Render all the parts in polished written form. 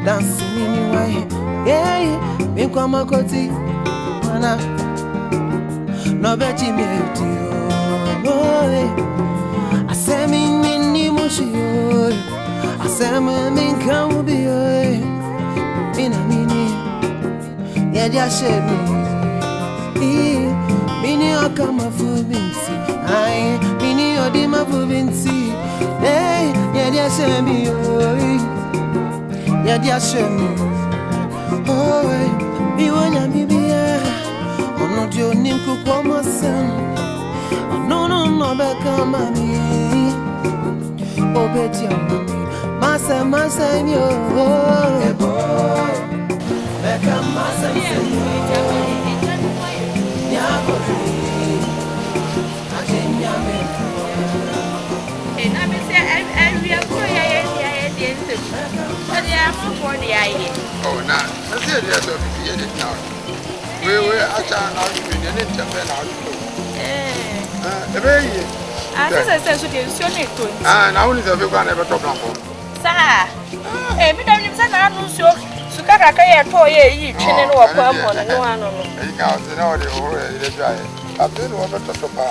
Dancing in your way, yeah, me come a coti, mana, no betty me to you. I say me in emotion, I say me come be in a mini, yeah, just share me. Mini or come a fool bincy, I mini or dim a fool bincy, hey, yeah, just share me. Yeah, dear, show me. Oh, me wanna be here. I'm not your name, cook for my son. No, back on mommy. Oh, bet your mommy. Massa, yo. Hey, boy. Back on massa, yo. Oh, now, I see the other now. We actually now you didn't tell me now. I said, now is a big one ever talk about. Sir, every time you said, I don't show Sukaka for ye, chin or pump on no one. You can't know the whole dry. I've been over to Papa.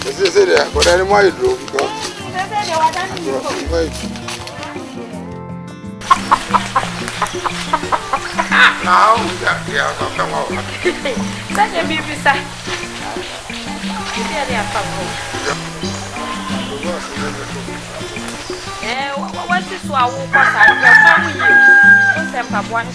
This is it, but I don't want to do because. Now, yeah, come over. Such a baby, sir. What is our one?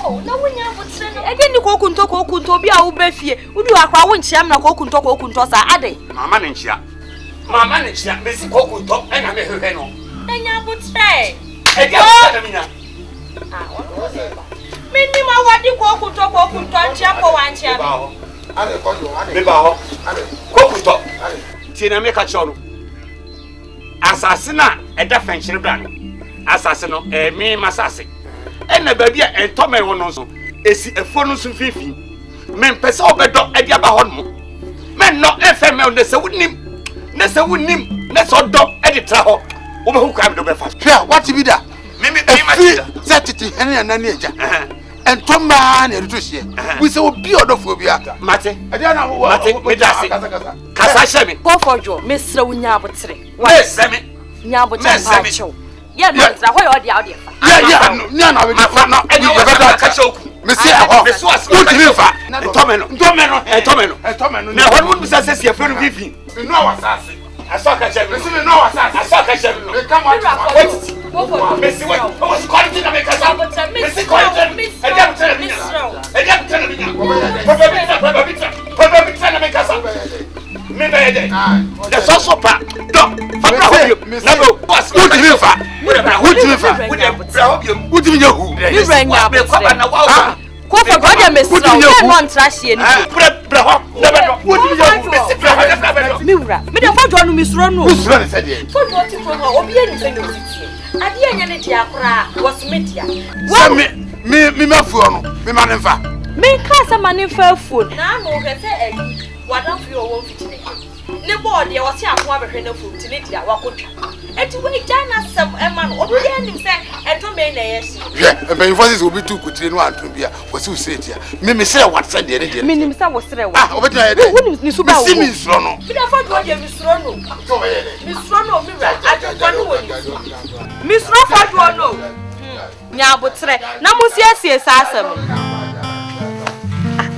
Oh, no one would send again the cocoon be our befie. Would you acquire one sham na cocoon toss a day? Mamma and Chia. Mamma and Chia, Miss Cocoon top, and I make her heno. Then I would say, Minima, what you cocoon to Chiapo and Chiapo. Cocoon top, Tina make a show. Assassina, a defensive brand. Assassino, a me massassi. And the baby and Tommy one also. Is a phone to Fifi. Men pesa obedo e dia ba honmo. Men no FML ne se wunim. Ne se wunim. Ne so do e di tra ho. Wo be hu kwam do be fa. Hwɛ what be da? Me ma tida. Zetiti hene na na eja. En toma na eruto hye. We say obi odofo bi aka. Mate. E dia na wo. Mate me dase. Kasa hye me. Go for jo. Mesra wunya abotre. Wa se me. Nya abotre ba chew. Yeah, no, it's a way or the audio. Yeah, no, we got no, and you better catch up. Monsieur, what you fa? Tomeno. Now, what would be success your friend Vivi? You know what I saw catch up. Listen, you know what I saw catch up. Come on, wait. Missy, what was quality to make us up? Missy, quality, and then tell me. Me na yede. The so so pa. Do. Fa bra ho bi. Na go. What do you fa? What do you fa? Bra ho bi. What do you hu? Me branya. Me kwa na wa. Ko fa brother me sra. Me no ntrahye ni. Bra ho. Na be do. What do you hu? Me wura. Me dey fodwo no me sro no. Who swear said it? Fodwo ti fo no obi ani se no titie. Ade anya ne dia kra was media. Me mafu no. Me manfa. Me kasa manfa phone. Na no hwese agi. Wadan fi owo fitine. Ne board ye wose akwa behwe na phone tine dia wakotwa. Eti we jana sam ema no obi ani se eto me na yeshi. Yeah, and forces will be too kutire no antu bia. Was you say dia? Me say what said there there. Me nim say wo sere wo. Ah, obeti na ye dey. Woni ni suba wo. Me sro no. Me da fodwo je me sro no. So ye dey. Me sro no mi ra adwo no woni. Me sro fodwo no. Nya abotre na mo siesie sa asem.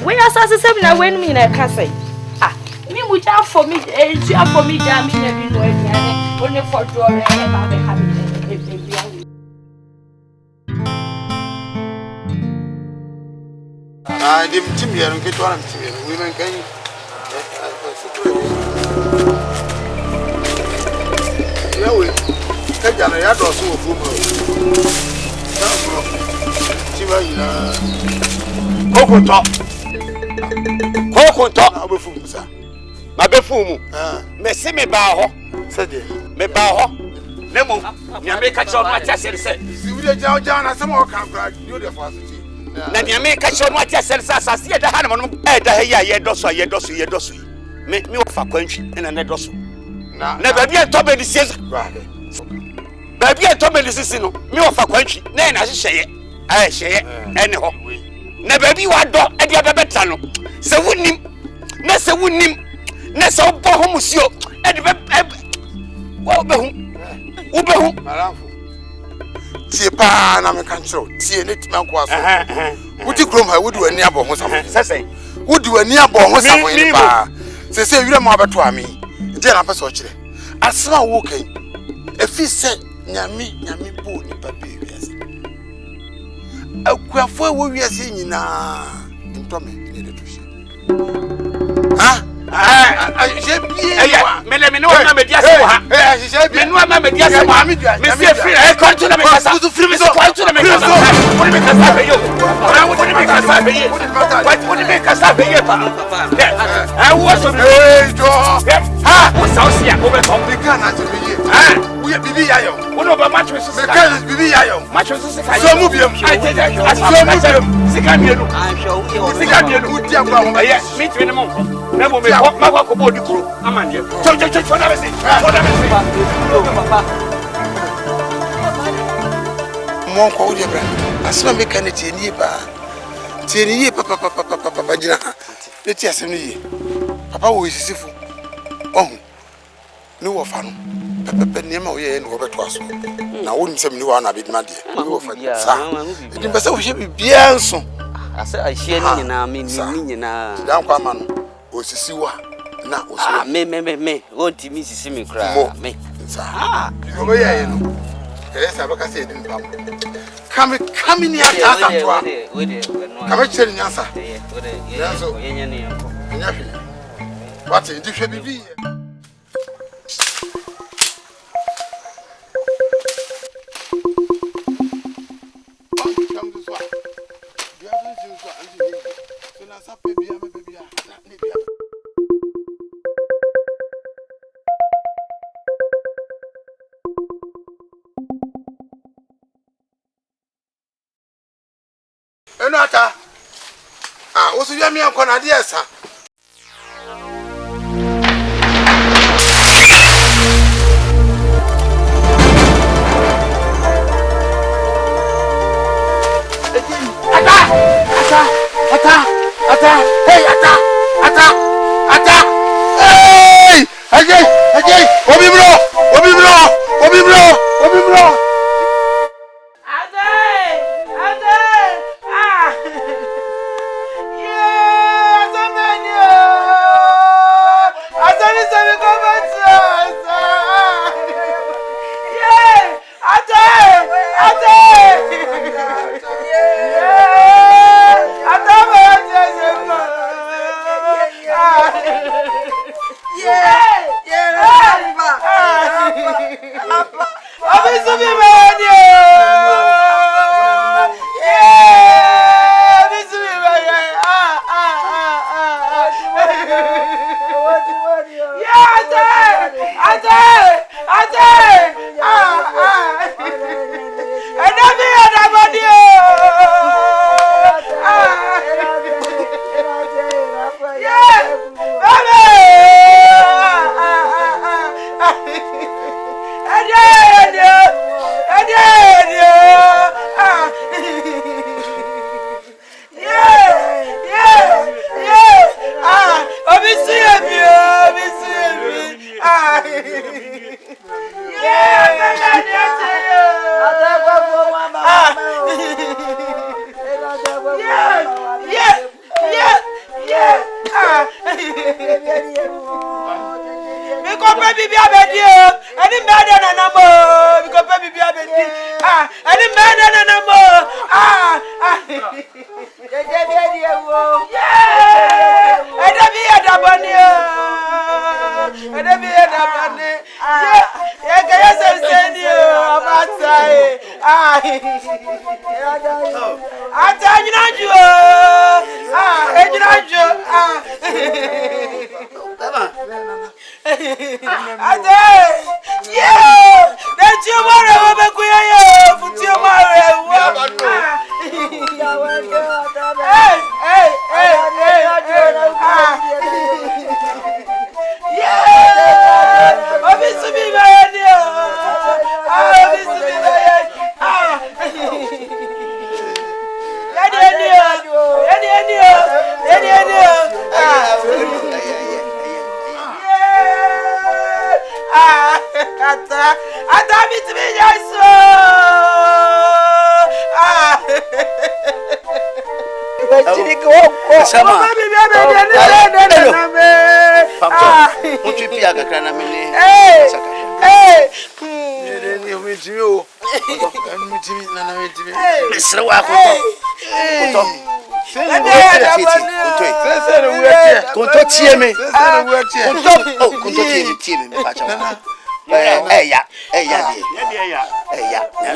We asase sem na wen mi na ka sai. Ah, mi mu ja for me ja mi na bi no aduane. Oni fodwo re ba be ha mi e. Ah, dem tim yero ke to anam tim yero. We men kan. Ya we. Ka jana ya do so ofu mo. Ti ba ina. Kokoto. Na obefu musa. Ma be fu mu. Me se me ba ho. Se de. Me ba ho. Ne mo. Nya me ka cho no atia se. Si we ja na sama o kan kra. You dey for asiti. Na nya me ka cho no atia se asase ye da ha no da ha ye doso me wo fa kwantwi na ne doso na ba bia to be di sie ba bia to be di sisi no me wo fa kwantwi na na hyehyeye hyehyeye ene ho na ba bi wa do e dia bebeta no se wunim na se wo bo ho musio e de be wo be hu maramfo tie pa na me kan chiro tie ne timi anko aso wudi krom ha wudi wani abo ho safo sese wudi wani abo ho safo ni pa sese wire mo abeto ami je na pese o kire asema wo kan efi se nyame bo ni pa be wiase akuafo wo wiase nyina ntome ni de to she ha je bien me no ma me dia se ha me no ma me dia se ha me se free e kon to na me kasa me se kon to na me kasa wo ni me kasa be yo wo ni me kasa be yo wo ni me kasa be yo pa wo so jo ha wo sa o sia wo be to me kan na se be ye wo ye bibi ya yo wo no ba match so me kan bibi ya yo match so se ka so mu biem se ka mienu se ka mienu udi akwa ho ye me twi ne mo na mo me ma ko bo di kuro amande cho na be se papa mo ko udi bra asema me kan tie ni papa jina ne tie asem ni papa wo sisifu ohun ni wo fa no pepe ne ma wo ye no wo beto aso na wo nsem ni wo na be dima de wo fa sa ndi pese wo hye bibia nso asa ahye ni nyina me ni nyina dan kwa ma no osisi wa na oso me wonti mi sisi mi kra me sa yo be ye no esa baka se din pam kame ni ata to a kame chere nyansa yaso yenye ni yako nyafi wate ndi hwe bibi Enata wosu ya mi anko na de esa ata hey ata hey ajay obi bro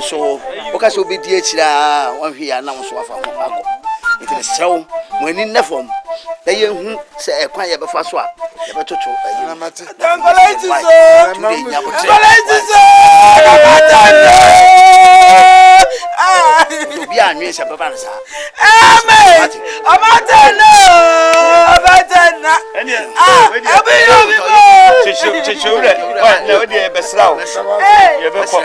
so oka so be die chira wan hwe ya na wo so afa ho akọ nti serew mo ani na fom da ye hu se ekwan ye befa so a ye betoto ayi na mate Tangolaizi so bi anwe se baba na sa amen amatana chichura na odi e besrawo ye be ko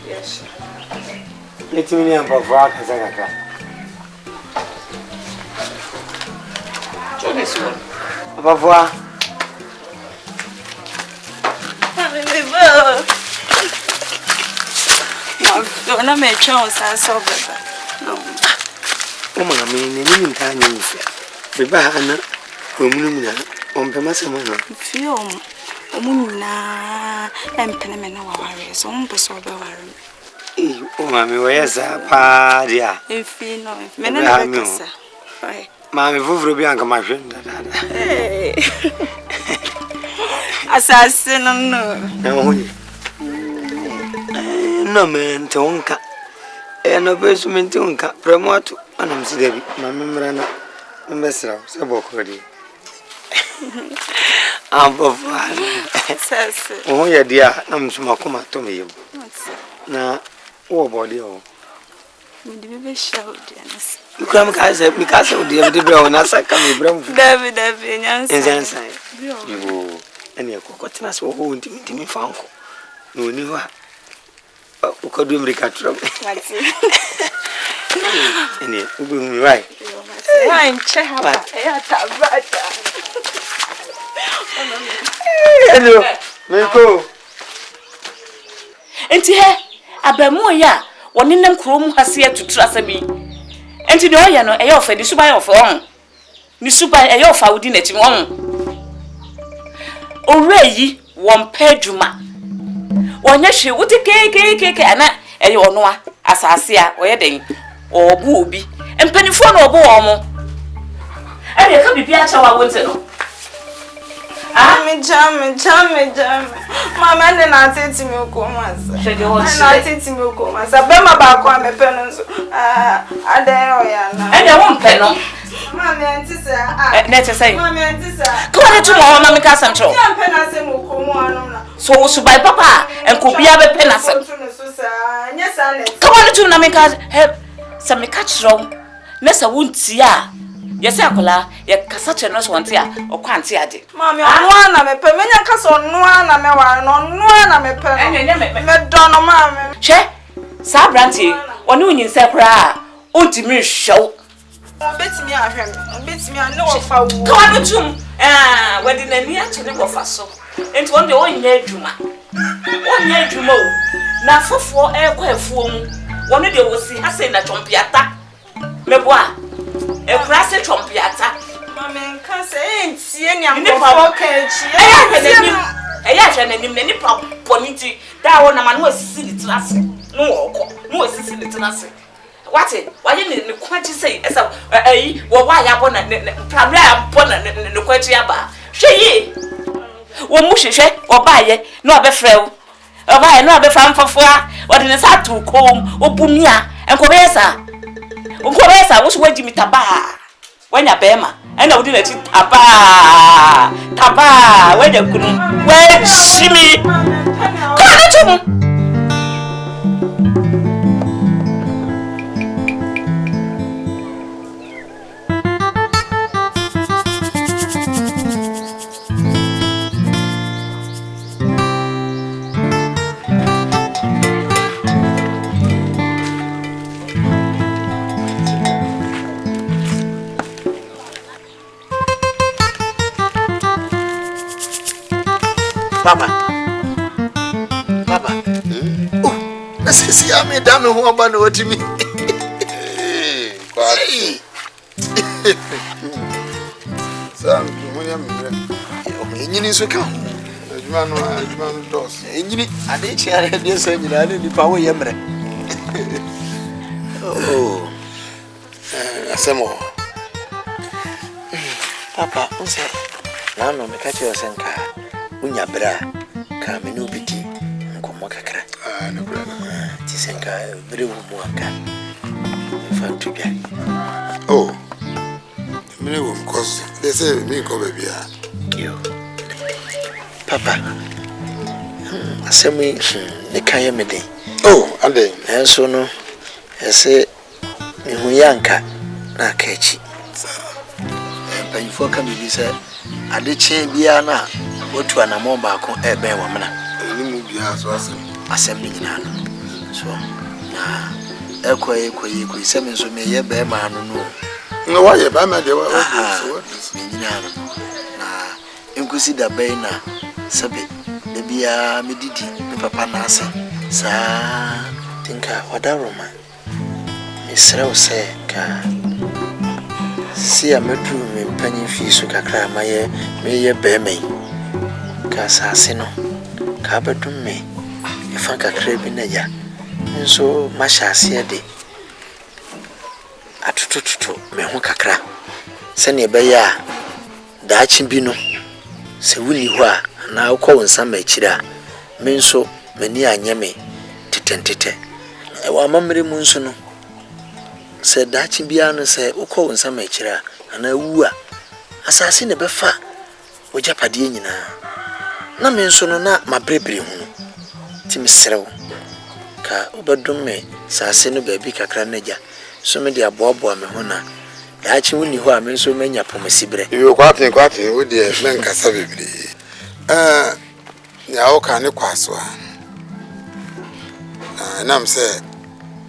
Yes. Let me know about work as I can. About work. Na me chance so beba. O ma me ni nta anya mfia. Beba ana omunu na ompema sama no. Fio omunna empene me na waware so mposo be ware. O ma me weyesa pa dia. Efi no me na be kasa. Ma me vuvuro bi anka ma hwe ndada. Asase no no. Na ho ni. No man tonka. No basement tonka. Promoto anam sidebi. Ma me mrana. Mbesra se bokodi. Ambofa. Sase. Oh ya dia na msuma kuma to me yem. Na wo body o. Ndi bebe shout anas. Ukram ka se mi ka se o dia de bra na saka me bram fu. David nyansa. Nyansa. Yo. Ene ko tina se wo ntimi fanko. No ni wa. Ukadu America trap. Mati. Ene ubu mi wai. Wai nche haba. Tabata. Hello. Meko. Enti he abamu ya woni nem krom hase atutura sabi. Enti de oya no eya ofa di suba ya ofa on. Ni suba eya ofa udi na ti on. Owura yi won padwuma. Wonya hwe wuti keke ana eya ono a asase a oye den obu obi. Empanifo na obo wo mo. E de ka bibia cha wa wonte no. Jam. Mama ne na tete me komasa. Na tete me komasa. Be ma ba kwa me pe no so. Adan o ya na. E de won pe no. Mama anti sa. Na te say. Mama anti sa. Ko ne tu mo ma me ka sam tro. Ya pe na se mo komo anu na. So wo su bai papa enko bia be pe na sam. Nya sa ne. Ko ne tu na me ka sa me ka tro. Na sa wonti a yes, Akola, ye kasa no so wanti a okwanti ade. Mami, onu na me pe. Menya kasa onu na me wa no, onu na me pe. Me dono mami. Che, sa branti, oni unyin se kra, ontimi hwew. Betimi ahwe me. Betimi an no fa wo. Ka wa betum. Wadi na ni ato ne bofa so. Enti won de onye adwuma. Onye adwuma o. Na fofo ekwa afuo mu. Won de wosi ase na chompiata. Meboa. E krase chompiata. Mama nka se entie ni amfofo ka echi. Eya hwe nanim na nipa boniti da wo na ma no asisi litrase. No wo no asisi litrase. Wate waye ne kwachi sei esa ayi wo wa ya bona problem ya bona ne kwachi aba. Hwe yi. Wo mu hwehwe obaye na obefrew. Obaye na obefa mfofo wode ne sa tu kom obumia enkobesa. Unkobesa wo so wagimi taba. Wanya bema ena wodi na ti taba wanya kunu wachimi ko na tum. Papa. Oh, let's see me down who about what you mean. Sam, you so come. Man does. And I did share this and you are the power yammer. Oh, some more. Papa, what's that? Now, no, make you a senka. Unya bra ka me no bidi nkomo kakra no bra ti senka bere wo mu aka fantu bia oh me wo cause they say me ko baby yo papa asemi ne kan ye me den oh ande enso no ese me hu yanka na ka echi panyifo ka bibi se ade chen bia na otu anamo baako ebe wa mena ni mu bia so asem ni nyina no so na ekoyi semi so me ye be ma no no wa ye ba ma de wa so ni nyina no na enkusi da be na sabe de bia medidi me papa na ase sa tinka wadaroma misra o se ka si amedu me panyin fi so kakra ma ye me ye be me ka sase no ka badum me ifa kakra bi na ya nso ma hyase de atutututu me ho kakra se ne be ya daachi bi no se wuni ho a na ukọ wonsa ma kira me nso mani anya me titentete e wa mamre mu nso no se daachi bia no se ukọ wonsa ma kira ana wu a asase ne be fa ojapade nyina na me nso no na mabrebre hu no ti mesrew ka obedum me sase no baabi kakra na ja so me de aboabo me ho na daachi wuni ho a me nso manya pomasibre yo kwatin wo de men kasa bebri ya o ka ne kwaso a nam se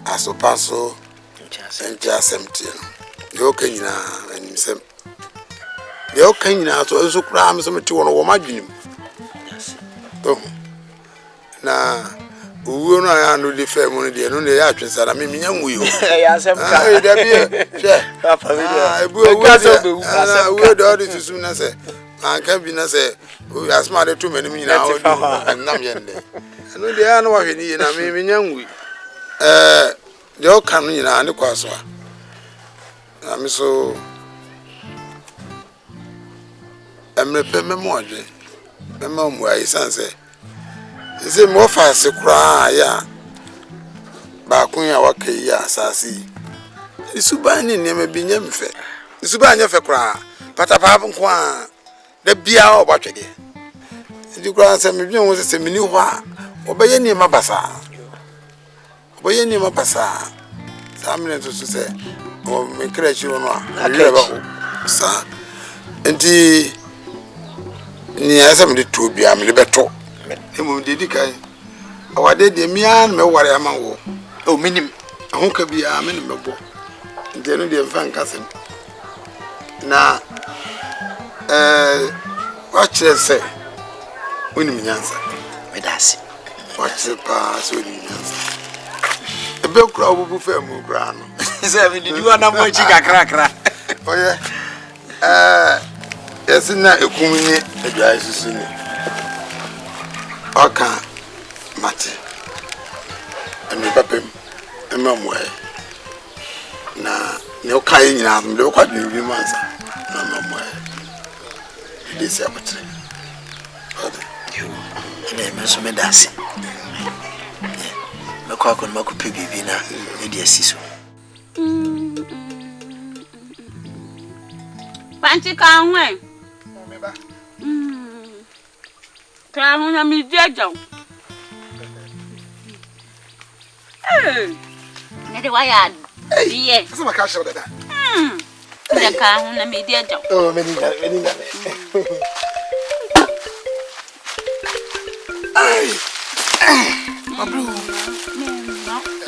asopaso ntia semti no yo ka nyina anim sem yo ka nyina so enso kura me so meti wono wo madwenim oh na uwo no ya no de fe mu no de no de ya atwensa na me nya nwuyo ya sem ka e da bie hwe papa video ebu uwo do do susu na se anka bi na se asma de to manim nyina o nam yende no de ya no wa hwe ni na me nya nwu de o kan nyina ne kwaso a na me so amrepe memodwe mema mu ayi sanse ze mo fa se kura ya ba kun ya wakai ya asasi isuban ni ne mabinya mfe isuban nya fe kura patapa nko a da bia obotwede ndi kura se medwen wo se mini ho a obeye ni mabasa samne to se o me krechi wono a leba ho sa enti ni asa me to bia me beto emu de kai awade de mian me ware ama wo o minim ho ka bia me ne mebo enti no de mfa nkasem na watch say unim nyansa medasi watch pa so unim nyansa ebe kura obubu fa mu kura no say me did you na mo chi kakra oye esina ekumni edwa isusu ni aka mate ani papem emamwe na ne okai nyina mbe kwa dwi mansa na mamwe this apotre you ene meso medasi meko akon makupe bibi na edi asiso Panti kanwe meba Claro na mi dejo Nede waya die asa maka show dada Ya ka na mi dejo oh meninga ai mabru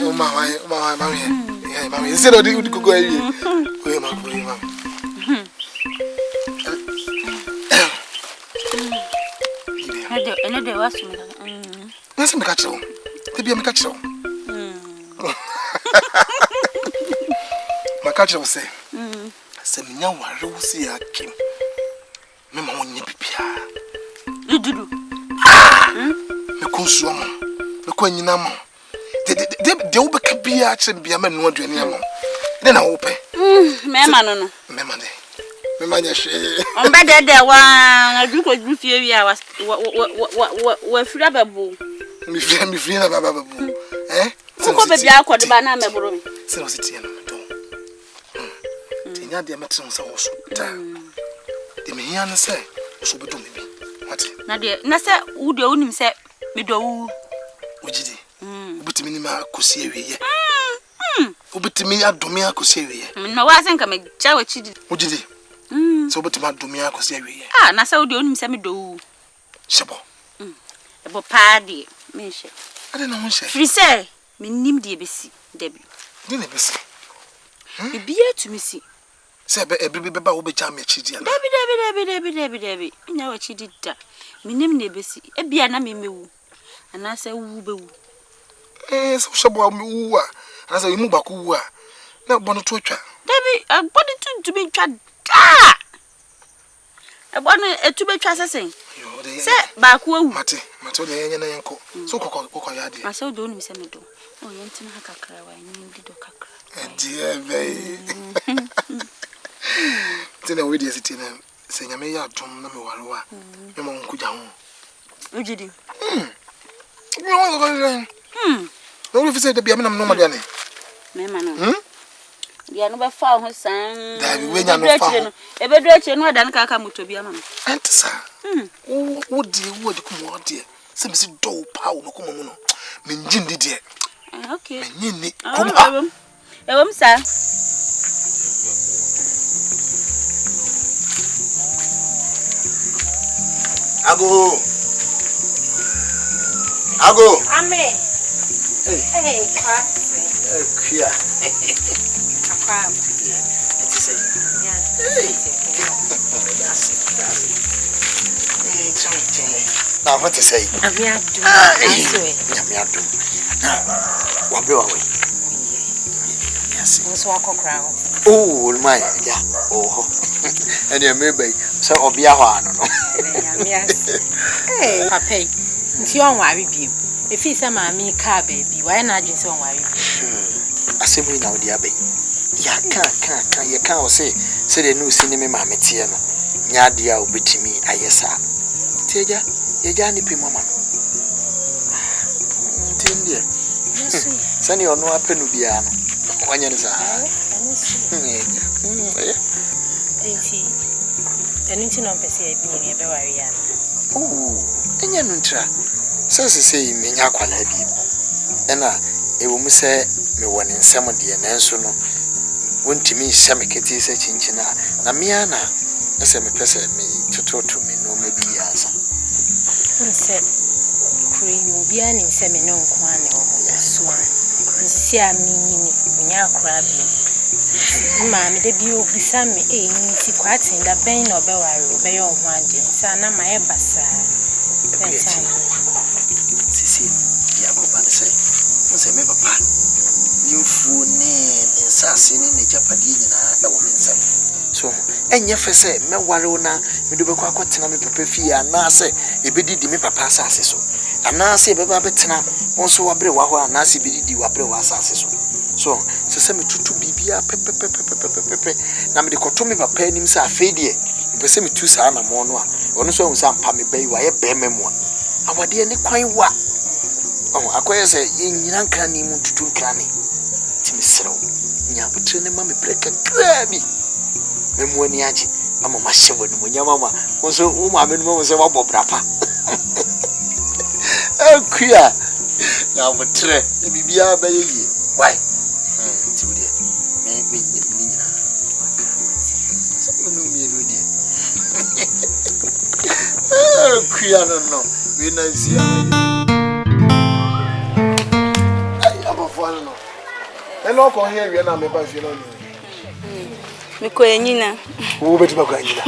oh mama yeah mama you said odi go ayi oh mama Ene de wasu nasi mikacho tebia mikacho makacho se se minya ware wusi akim mema wonye bibia dudu me konsuo mo me ko anyina mo de wo beka bia chembia ma no aduane am de na wo pe mema no mema de mema nya hwe omba de wa adu ko du fie wi a wa fira babu mi fira na baba babu ko be bia akode ba na meboro mi se no sitie no do tinya de metre so wo so ta de me hia no se so bedo me bi wate na de na se wo de wonim se me do wu ojide obutimi ni ma kosi awiye obutimi adome akosi awiye no wa se nka me cha wa chidi ojide so obutimi adome akosi awiye na se wo de wonim se me do wu shebo ebo paadi me she ade na ho she free say me nim de besi debi de ne besi bibia tumi si se be ebribi beba wo be cha me chidi ana debi nya wa chidi da me nim ne besi ebia na me mewu ana se wu be wu so shebo wu a ana se imu baku wu a na bono to atwa debi body tumi twa da ebono etube twa sesen se ba ku awu mate o de yenye na yenko so kokko ya de asa do ni se me do o yentina hakakra wa ni ndi do kakra die be tena we de sitina se nyame ya dom na me warewa me mo nkuja ho ojidi no we fi de bia me na no ma de ne me ma no dia no be fa ho san da bi we nya no fa ho ebe do achi no da nka moto bia ma no antsa wo di kumo de se me si do pa wo ko mo no me njindi de okay me nyini kumo ewom sa ago ame kia akwa eti say na what say avia do nyame adu wa be wa we yes so akokra oh my yeah oh and you maybe so obia ho ano no papa nti on wa bibiem efi se ma mi ka baby why na adwin se on wa bibiem asemi na odi abai ya ka ye ka o say de no si ni me ma metie no nyadia obetimi ayesa tieja yeja ni pe mama ntindie sani ono apenu bia no wanya ni sa enti no pese e bi ni e be wari ya enya no ntra sense sei menya kwala bi ena ewo mu se me woni nsem de nanso no wontimi hye me kete se chinchina na mia na ese me pese me tototo me no ma bi ansa nse kuri mu bia ni nse me no nko ane wo so nsisi a minyini nya akra bi ma me de bi obisa me ni ti kwati nda ben na obeware obeyo ho ade sa na ma e basa sisi ya ko ba se nse me papa nyufu ne nsase ne japade nyina da wo nsam so enye fe se me ware una me do be kwa kwatena me papa fi anase ebedidi me papa asase so anase beba betena wonso wabre wa ho anase bedidi wabre wa asase so se me tutu bibia pepe na me de koto me papa anim se afedie me se me tu sa na mo no a ono so hu sa mpa me bai wa ye be memu awade ne kwan wa akoye se nyina nkan ni mu tutu nkan ni timi srew nya butre ne ma me breka krabi memu ani aje ama ma hyewo ni mu nya mama wonso wo ma me no mo se wa bobrapa akuya na butre e bibia ba ye why timi de me nyina so no mi no de akuya no we na zi no eno ko here we na me ba fi no me ko enyina wo beti ba ko enyina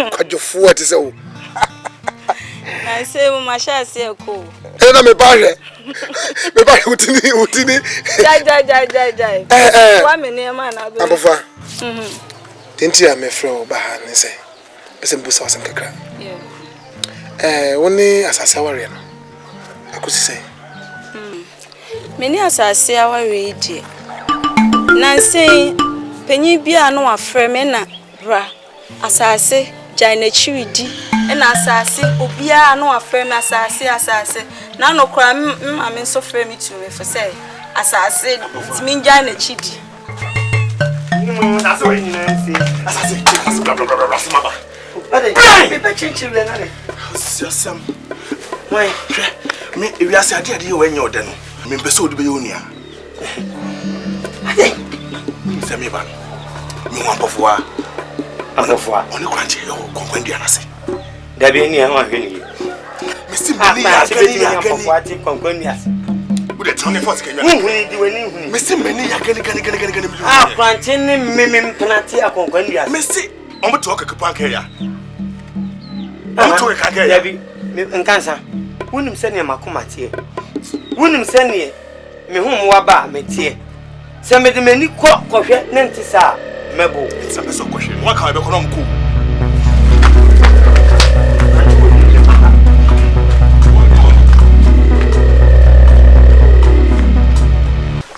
kwajofo ati se wo na se mo ma sha se ko na me ba utini jai wa me ne ma na do abofa tenti a me frɛ wo ba ha ne se pese mbusa wasem kakra woni asasa ware no akosi se meni asase aware die nanse penyi bia no afre me na bra asase jaina chiwidi na asase obia no afre me asase na no kra ma me so frɛ me tu me for say asase timi jaina chidi asase we ni nanse asase mama me be chinchire na le siasam why me ewiase ade we nya ode no me pese odi be yonia se me ba me wan pofwa oni kwanche yo konkwandi anase da be ni ho ahwe ni me si me ya gani pofwa ti konkwandi ase bude tone force kenyo huni di weni huni me si me ni ya gani kwanche ni me mpenati akonkwandi ase me si omo to okeke ke ya omo to ka ke ya bi nkansa wonim se ne makomatie wonim se ne me hum wa ba metie se me de mani kohwe ne ntisa mebo se me so kohwe wa ka be kono mko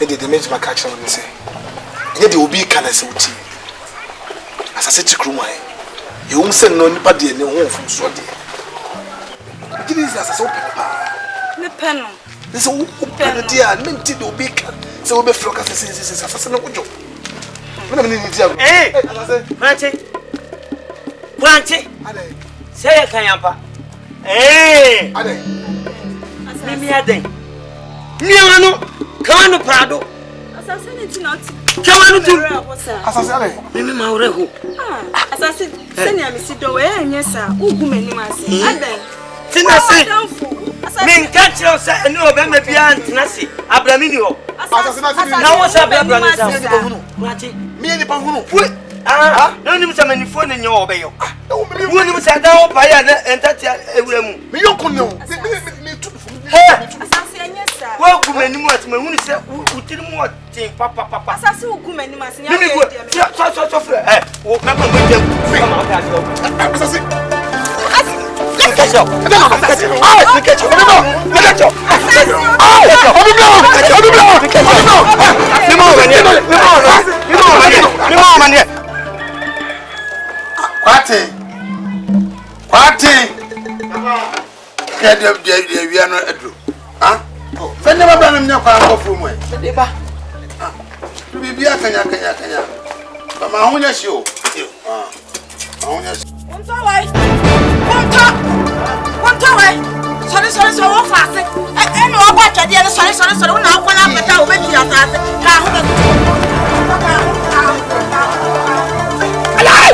de mage makacha won se ye de obi kana se uti asase tikru mai ye se no nipa de ne ho fu so de gidi is asase opepa ne peno this open dia menti de obi kan se obi floka se asase no kujo me ni dia asase planche ade se ya kanyampa ade mimi ade miano kanu prado asase ni ti not kanu tu asase ade mimi maureho asase seni amisi do we anyesa ugumeni mase ade tina se min kanchiro se eni obema bia antina se abramini ho asase na wo se abramini sa kwati mi ni panhunu na ni msa manifo ne nyo obeyo wo ni msa da wo pa ya na entati ewura mu mi yonko ne o mi tu asase anyesa wo gumeni mu atma hunu se utiri mu otin papa asase ugumeni mase nya mimi so fre wo me ko gbe ma ka so asase Catch up. dia wia no adro ah fe ne baba na mnya kwa ngofo mu e de ba bibia kanya ba ma honya shi o ah ma honya shi wonto wai sorry wo faase e no oba twade e sorry wo na akwana apeta wo be tira taase ka ho be alai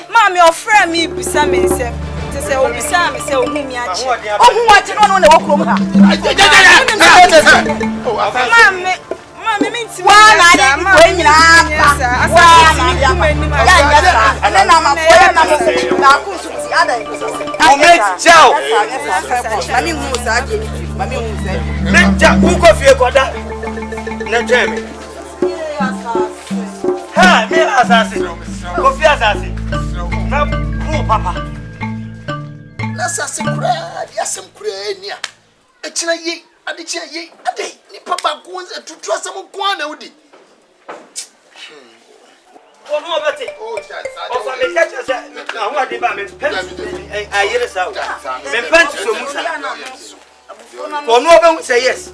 Mommy, your friend me bisa me say obisa me say ohumi achi. Ohun achi no na wo krom ha. Mommy minti wa na ade ko nyina pa. Wa na ya sa. Na na ma fo na mo na ku su ti ada. O me chao. Mami hu sa je. Mami hu sa. Me ja ku ko fie koda. Na teme. Ha, me asase. Ko fie asase. Na ku papa. Na asase kura, dia asem kura enia. E kira ye, ade kira ye, ade ni papa ko tutu asem ko na udi. O mo bete. O fa me kacha sa na ho ade ba me pen. Ayere sa o. Me pen so musa. Ko no be say yes.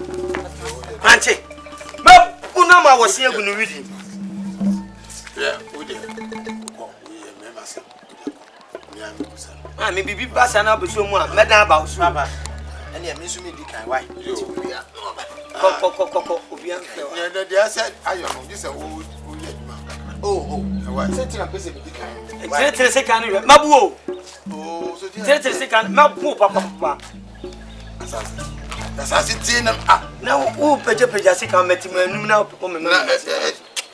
Anche. Ma una ma wo se egu no widi. Yeah, udi. Ko ye me masa. Ah, me bibi pasa na bo so mu a medan ba so. Papa. Ene me so me di kan why? Ko obi an fe. Yeah, they said ayo no, this is wo ye duma. Oh, why? Say tira pese me di kan. Tere se kan we. Mabu o. Oh, so tere se kan mabu papa. Asase tie na ah. Na wo peja se kan meti manum na o me. Na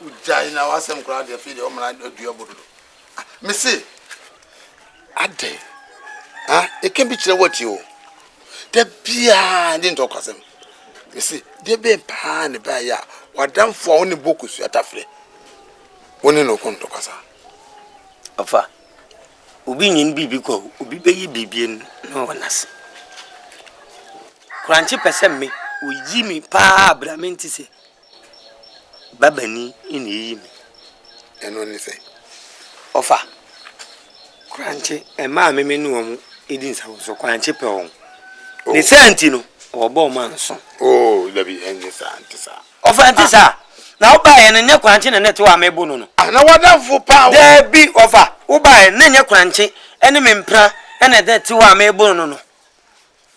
ujai na wasem kra de fi de o mra aduo bododo. Me say ade ah e can be kire wati o de bia ndi ntọ kwasem me say de be pa ne ba ya wadamfo woni bokusu atafre woni no kon to kwasa afa obi nyin bibi ko obi beyi bibien no wanase kranche pesem me oyi mi pa abramenti se babani ina yi mi eno ni say ofa kranche e ma me nu omu edin sa so kranche pe on ni senti no obo man so oh labi enye sa antisa ofa antisa na oba ye ne kranche na net wa mebo no na wadamfo pa de bi ofa oba ye ne nye kranche ene me mpra ene de ti wa mebo no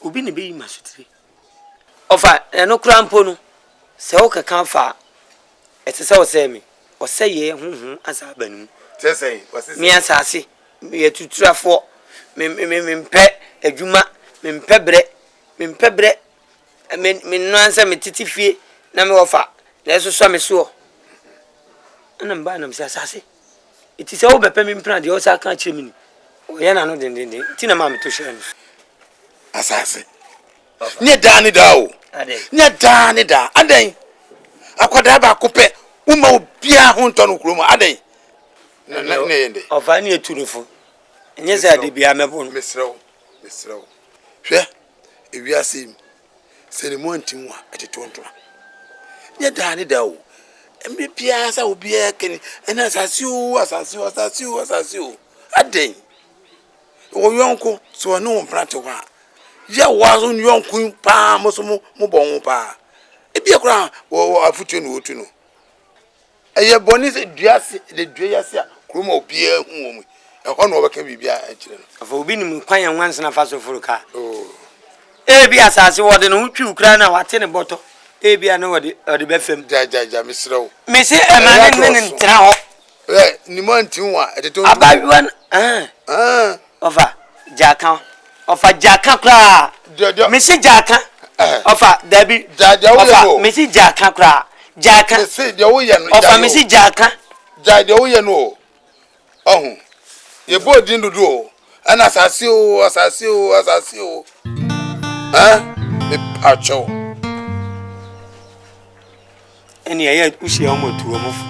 obi ne be yi masutire ofa eno krampo no se o kaka fa etese o se mi o se ye hunhun asabanu say what's mi asase me tuturafo me mpe adwuma me mpe bre me no ansa me titifie na me ofa na so me so na mba na me asase itise wo bepe me mpra de o sa kan chire mi o ye na no den ti na ma me to share no asase nye dani da o nye dani da adan akwada ba kope uma obia ho nto no kuro mu adan na yende ofa ni etunufo enye za de bia mebo no mesrew hwe ewiase ceremony nwa etetonto nye dani da o embe bia sa obia keni ena asase o adan o yonko so no mprate wa ya wazo yonko pa mosomo mo bon pa e bia kura wo afutu no wotu no eye boni se duase de duase a kroma obia hu wo mu e ho no obeka bibia a kire no afa obi ni kwanya nwanse na faso furuka e bia asase wo de no twi ukra na wate ne boto e bia no wode be fem ja misrew me se emane ne ntra ho ni man tin wa eteto abawan ofa jaka Ofa jaka kra. Mesi jaka. Ofa Debbie. Ofa mesi jaka kra. Jaka. Mesi de wo ye no. Ofa mesi jaka. Ja de wo ye no. Ohun. Ye bo din dudu o. Ana asase o. Me pacho. Eni ya ushi omo tu omo fu.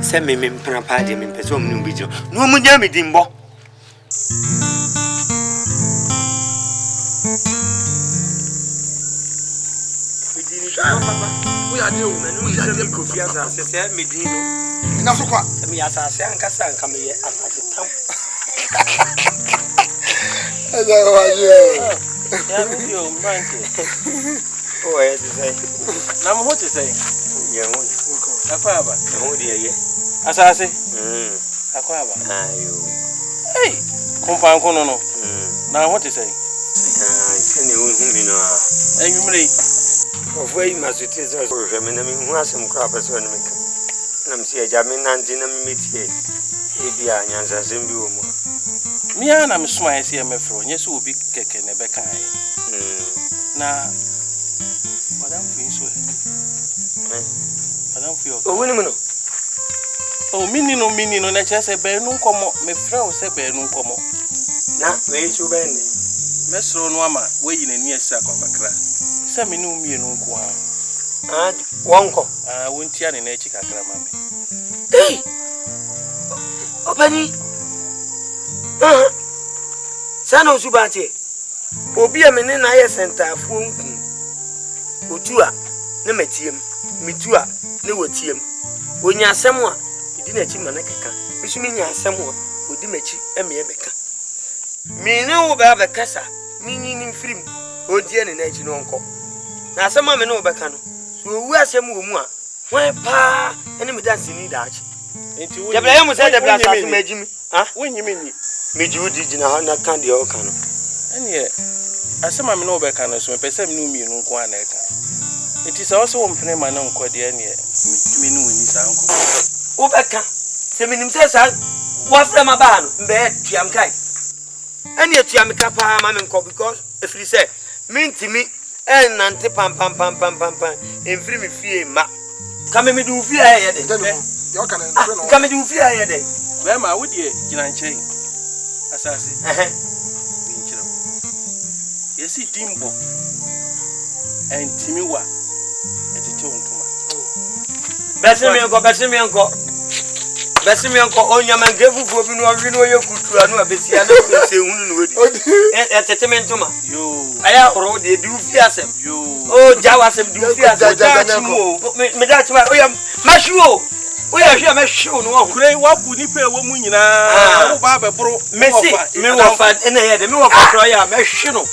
Se me mpra pa de me pese omo nu bi jo. No mu nya me dimbo. We are new. We are new. Kofi asase se me din no. Ina so kwa. Se me asase ankasa anka me ye asase tam. Eza waje. Ya mi yo manke. Oh eh say. Na mo hote say. Ye ho. Akwa ba. Ho de ye. Asase. Akwa ba. Ayo. Hey. Kompa nko no. Na hote say. Kene hu mi no. Enwumre. Ovoi masute zo hwe na mi hu asem kra pese no meka. Na mi se ja mi nanti na mi metie. Ebia nyansa sem bi wo mu. Mi ya na mi suma ese e mefro, nye so obi keke ne beka aye. Na madam fi so e. Madam fi o. O woni mu no. O mini no na che se be nu nkomo, me fra o se be nu nkomo. Na we chu be ni. Mesro no ama we yi na ni ese akwa se me nu mie nu nko a. Wonko. Wontia ne na echi kakra ma me. Hey. Opani. Sana usubate. Obi a mene na ye center afu nku. Otua na matiem. Mitua na wotiem. Onya asem a edi na chi ma na keka. Bisumi nya asem a odi machi eme ye beka. Mi ne wo ba bekasa. Minyi nim firim. Odie ne na echi no nko. Na asem a mene wo beka no. So owu asem wo mu a. Wan pa ene me dance ni da achi. Enti wo. Ya bla ye mo se da bla sa so majimi. Ah? Wonyime ni. Meji odi gina ha na kan de o kan no. Ene asema me no be kan no so me pese me no mi no nko ana eka. Enti se wo so wo mpene ma na nko de ene mitumi no woni sa nko. Wo be kan se minim se sa wo fra ma ba no mbe tuam kai. Ene tuam ka pa ma me nko because efri se mintimi en nante pam enfri me fie ma. Ka me du fie aye de. Yo kan en no. Ka me du fie aye de. Be ma wo de gina nchen. Asase. Binchiro. Yesi dimbo. Entimi wa. Etete ontuma. Besimi enko onyama ngefufu obi no wi no ye kutua no abesia na se hunu no wedi. Etete mentuma. Yo. Aya oro de du fi asem. Yo. Oh, jawasem du fi asem. Me da chima oya mashuo. Oya hwe mashuo no ho. Kure wabu ni pe wo mu nyina. Wo ba bebro. Messi me wo fa ene ye de me wo fa kro ya mahwe no.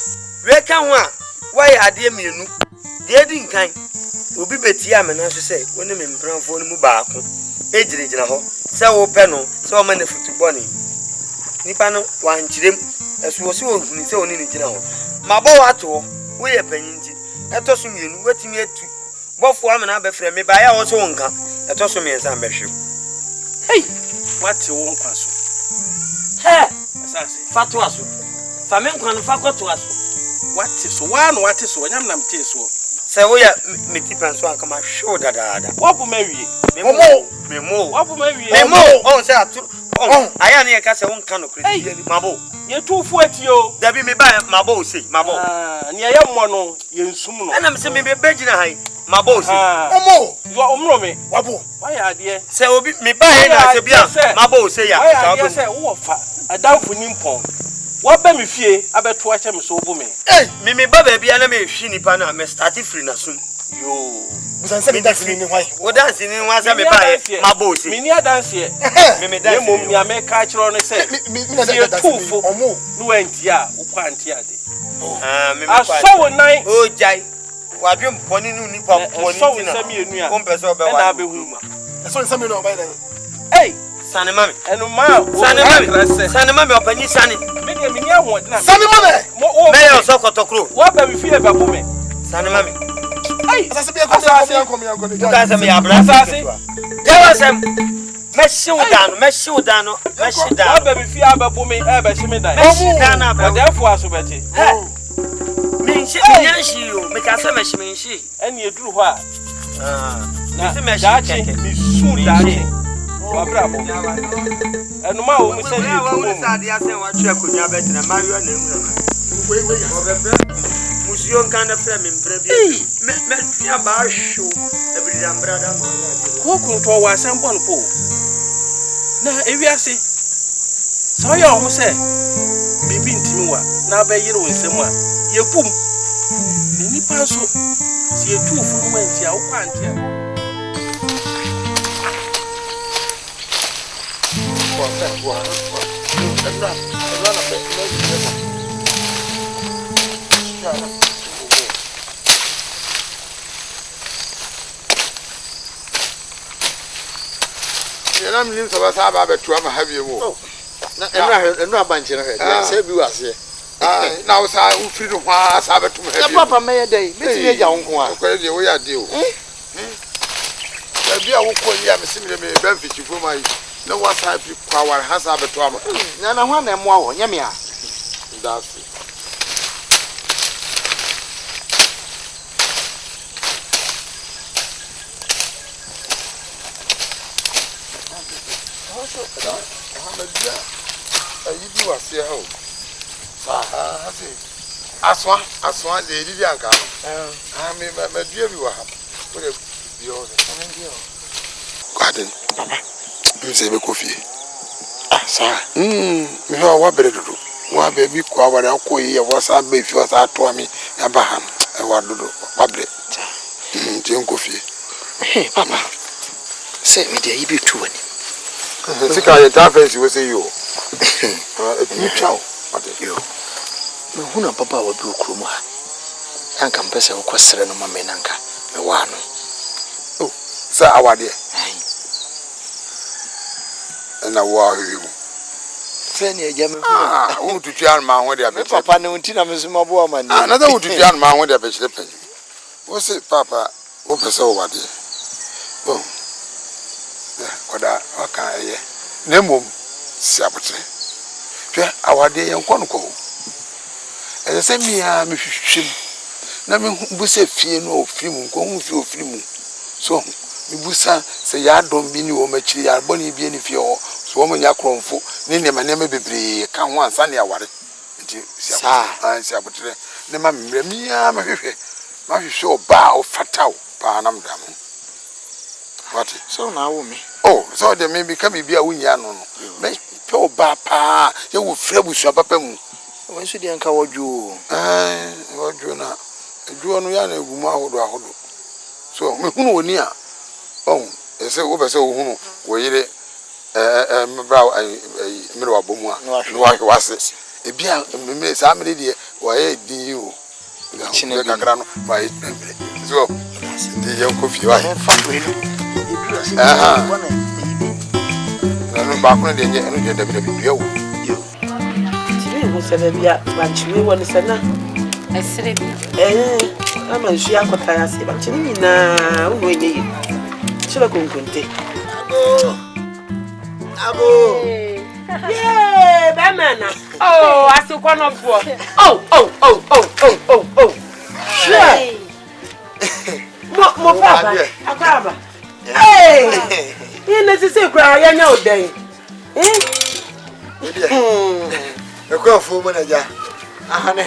We kan ho a why ade mienu. De di nkan. Obi beti amena so se woni me mpranfo no mu baako. Ejirejira ho. Se wo pe no, se wo ma na football ni. Nipa no wan kirem. Eso wo se wo huni se oni ni gina ho. Mabo wato wo ye panyinti. Eto so mienu watimi atu. Bofo amena abefre me ba ya wo so nka. Eto so miensa mbehwe. Hey, what wo nkwa so. He, Asase. fatu aso. Fa me nkwa no fa koto aso. What so one what so nyam nam te so. Se wo ya me tipa so anka ma show dada. Wabu mawie. Memo. Wabu mawie. Memo. On se atu. On. Aya na ye ka se won ka no kredi ni mabo. Ye tu fu atio. Dabi me ba mabo se mabo. Ne ye mo no ye nsum no. Ana me se me be gina hai mabo se. Omo. Yo omro me. Wabo. Why ade? Se obi me ba he na se bia mabo se ya. Ka obi se wo fa adamfo nimpon. Wo ba me fie abeto ache me so obu me. Me ba ba bia na me hwi nipa na me start free na sum. Yo. Busanse me dance ni hwan. Wo dance ni wan se me ba he mabo se. Me ni dance ye. Me dance. Me mom ya me ka kiro no se. Me na dance ni. Omo. No antia, wo kwa antia de. Me kwa. Aso wo nan. O jai. Wa dwem poni nu nipa poni so tina. So we enu a. Wo mpe so be wa. Na be hu ma. Eso nsa me no ba dan. Hey, Sane mami. Enu ma. Sane mami opanyi sane. Me de me ni ahon na. Sane mami. Me yo so kotokro. Wo ba me fie ba bu me. Sane mami. Hey, Asase be ko me anko. Ka se me abra. Asase. Jawasem. Meshi dano. Baby fi ababu me ebe shime dai. Meshi dano ba. Odefu asobeti. Minshi nyanshi yo. Me ka se meshi minshi. Eni eduru ho a. Me meshi keke. Mi su dachi. Wa brabo. Enu ma wo mu se ni ku mo. Sa dia se wa twa konya betina ma yo na emura. Musio nkan na fra me mpra bi. Me tia ba hwo. Ebiri ambrada ma. Ko kun to wa san bon po. Na ewiase. So ya ho se bibi ntimi wa na ba yire wo nsem a ye pum. Ni nipa so si etu fu mo anti a wo kwanti a. Wa fa wa. Ebra na be Yena mlim so ba sa ba betu ama ha bi mu. Na enu abanche na he. Say bi wase. Na wo sa wo firi ho a sa betu ha bi. Ya papa me dey. Meti me ja honko a. Ko dey wo ya dey o. Ya bi a wo ko ni a mesimire me ba fichi fo mai. Na wa sa bi kwa war ha sa betu ama. Na na ho na emo awo nyame a. That's it. You are here. Aswan, the Lydian car. I mean, my dear, you are. Put a deal. Garden. You say, coffee. Sir. You know what better to do. One baby, quite a quay, was a baby, was out to me, a baham. I want to do public. Jim coffee. Hey, Papa. Say me, there, you be too. Sika ye tafe we say you. You chow. You. Me huna papa wa bi okromu ha. Anka mpese wo kwesere no mama nanka. Me wa no. Oh, sa awade. Na wa hiwu. Se ne eja me huna. Wo tutu an ma ho de abe. Papa ne unti na me so mabo amani. Na da wo tutu an ma ho de abe chire pan. Wo say papa, wo pese wo wade. Oh. Koda waka eye nemom si abotre hwe awade yen kwon ko ese se mia me hwehwem na me busa fie no ofiri mu ko hu fie ofiri mu so me busa se ya dom bi ni wo makiri ya boni bi ni fie ho so wo nya kromfo ni nema bebre ka ho ansa ne aware nti si abotre ne ma mre mia ma hwehwe ma hwehwe oba o fatao pa nam dam. What? So now me. Oh, so there may become be a win yan no. Me pe ba pa, you will frebu so papa mu. When should the anka woju? Woju na. Eju no ya na eguma ahodo. So me hunu oni a. Oh, e say wo be say wo hunu wo yire me bra me ro abomu a. No wa wase. E bia me sa me de wo ye din o. Chine kakra no ba ye. So, ndi ye kofi wa. No back de nye enu de bia wo. Tiri wo se bia banchimi woni se na. Esere bi. Ama nsu akota ya se banchimi na wo nye. Chira konkonte. Abo. Yeah, bamana. Oh, asukwa no fo. Oh. Sure. Mo baba. Akaba. Hey! You necessary cry, I know day. The girl for manager. Honey,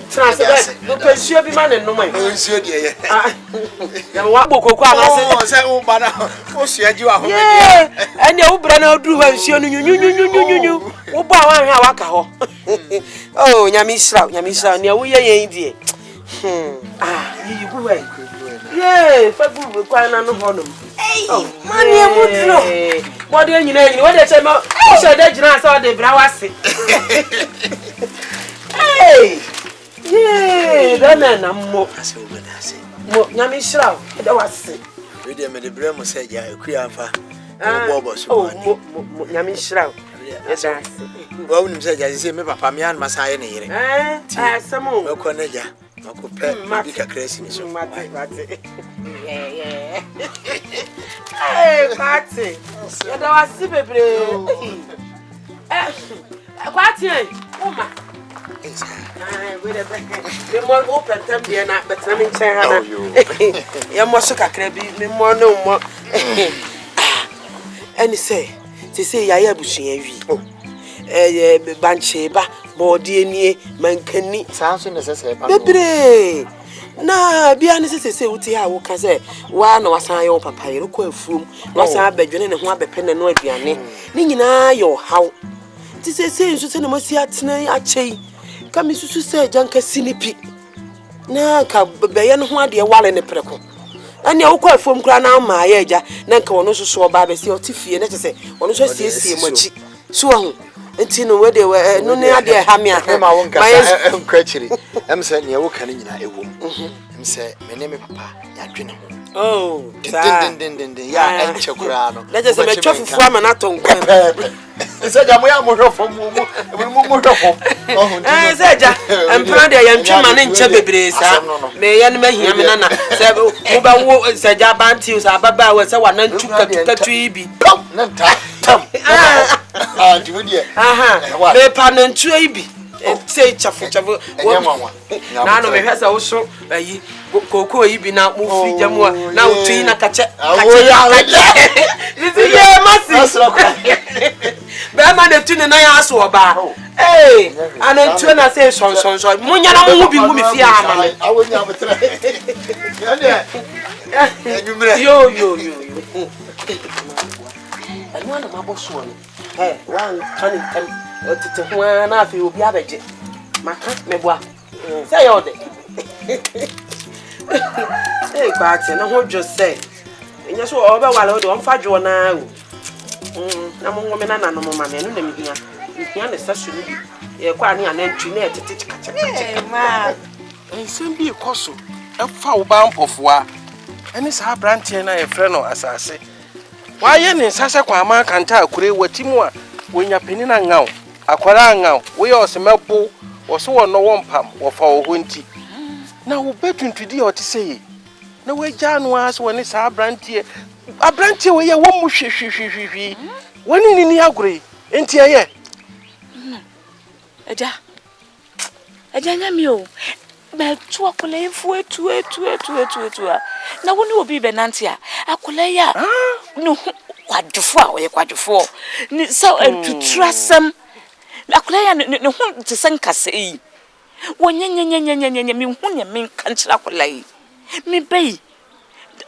translate. No pursue be man and no man. Monsieur, dear. What book of I say, oh, but oh, see, you are. Yeah, and you brother do have shown you. Oh, bow, oh, Yamisra, near we are India. You go away. Yeah, Fabu will cry on the honor. Oh, money, what do you know? What they say about I saw the Brawasi. Hey, yeah, then I'm more. Yamisra, that was it. Read them in the Bremo said, yeah, Kriafa. Oh, Yamisra. Well, you said, I say, me, Papa, me and Masai. Some more. Ako pe bi kakra si ni so. Mate. Yeah. Hey, Mate. Ya da wasi bebre. Kwati, uma. We the me mo open tam dia na betra me nchen ha na. Ya mo so kakra bi me mo no mo. Any say ya ya busuya wi. Banche ba body enie mankani sanso ne sese ba bebre na bia ne sese uti ha wo ka se wa na wasan ye papa ye ko afuom wasan abadwene ne ho abepene no aduane ne nyina yo haw ti sese nso se ne masi atena achei ka mi susu se janka sinipi na ka beye ne ho ade wale ne preko ani wo ko afuom kra na ma ye agya na nka wono soso oba be se otifie ne se wono so siesie machi so ho Entino we de no ne ade ha me aha ma won kasa kwachiri em se ne wo kan nyina ewom em se me ne me papa ya dwene ho din ya enche kura no leje se me twofufu ama na to nkwan se ja mo ya mo hwefo mo hwefo se ja empra de ya ntwe ma ne nche bebre sa me ya ne mahia me na se mo ba wo se ja banti so ababa we se wa na ntu katu ibi na tam Judy. Me panentu ibi. Say chafu. Na no me hwesa wo so ayi koko ibi na mo fi jamu na utui na kache. This ye masi. Be ma de tuni na ya so oba. Eh, anentu na say son. Munya na mo bi mu me fi ama me. Awonya betre. Yo. Anu na maboso no. One turning time to one half you be average. Maka meboa. Say all day. Hey, but no hold just say. And you so over while do on fadwo na o. Na mo ngome na no mama me no na mihia. Mihia na sasu ni. E kwa ni anantwi na etete kacha. Eh ma. Ensem bi ekoso. E fa wo ba mpofoa. Eni sa brantie na e frɛ no asase. Why ne sase kwa ma kanta akure watimu a wonya penina ngaw akwara ngaw wo ye osemebo wo so no wo mpam wo fa wo honti na wo betuntudi o te sei na we gya no as woni sa abrantie wo ye wo mu hwehwehwehwe woni ni agure enti eye eja nyame o be tu akole efu etu na woni obi be nante a akole ya no kwadufo a we kwadufo ni so tutrasam akole ya ne hu te sankase yi wonyenyenyenyenyenye mi hu ne mi kanchira akole yi mi bei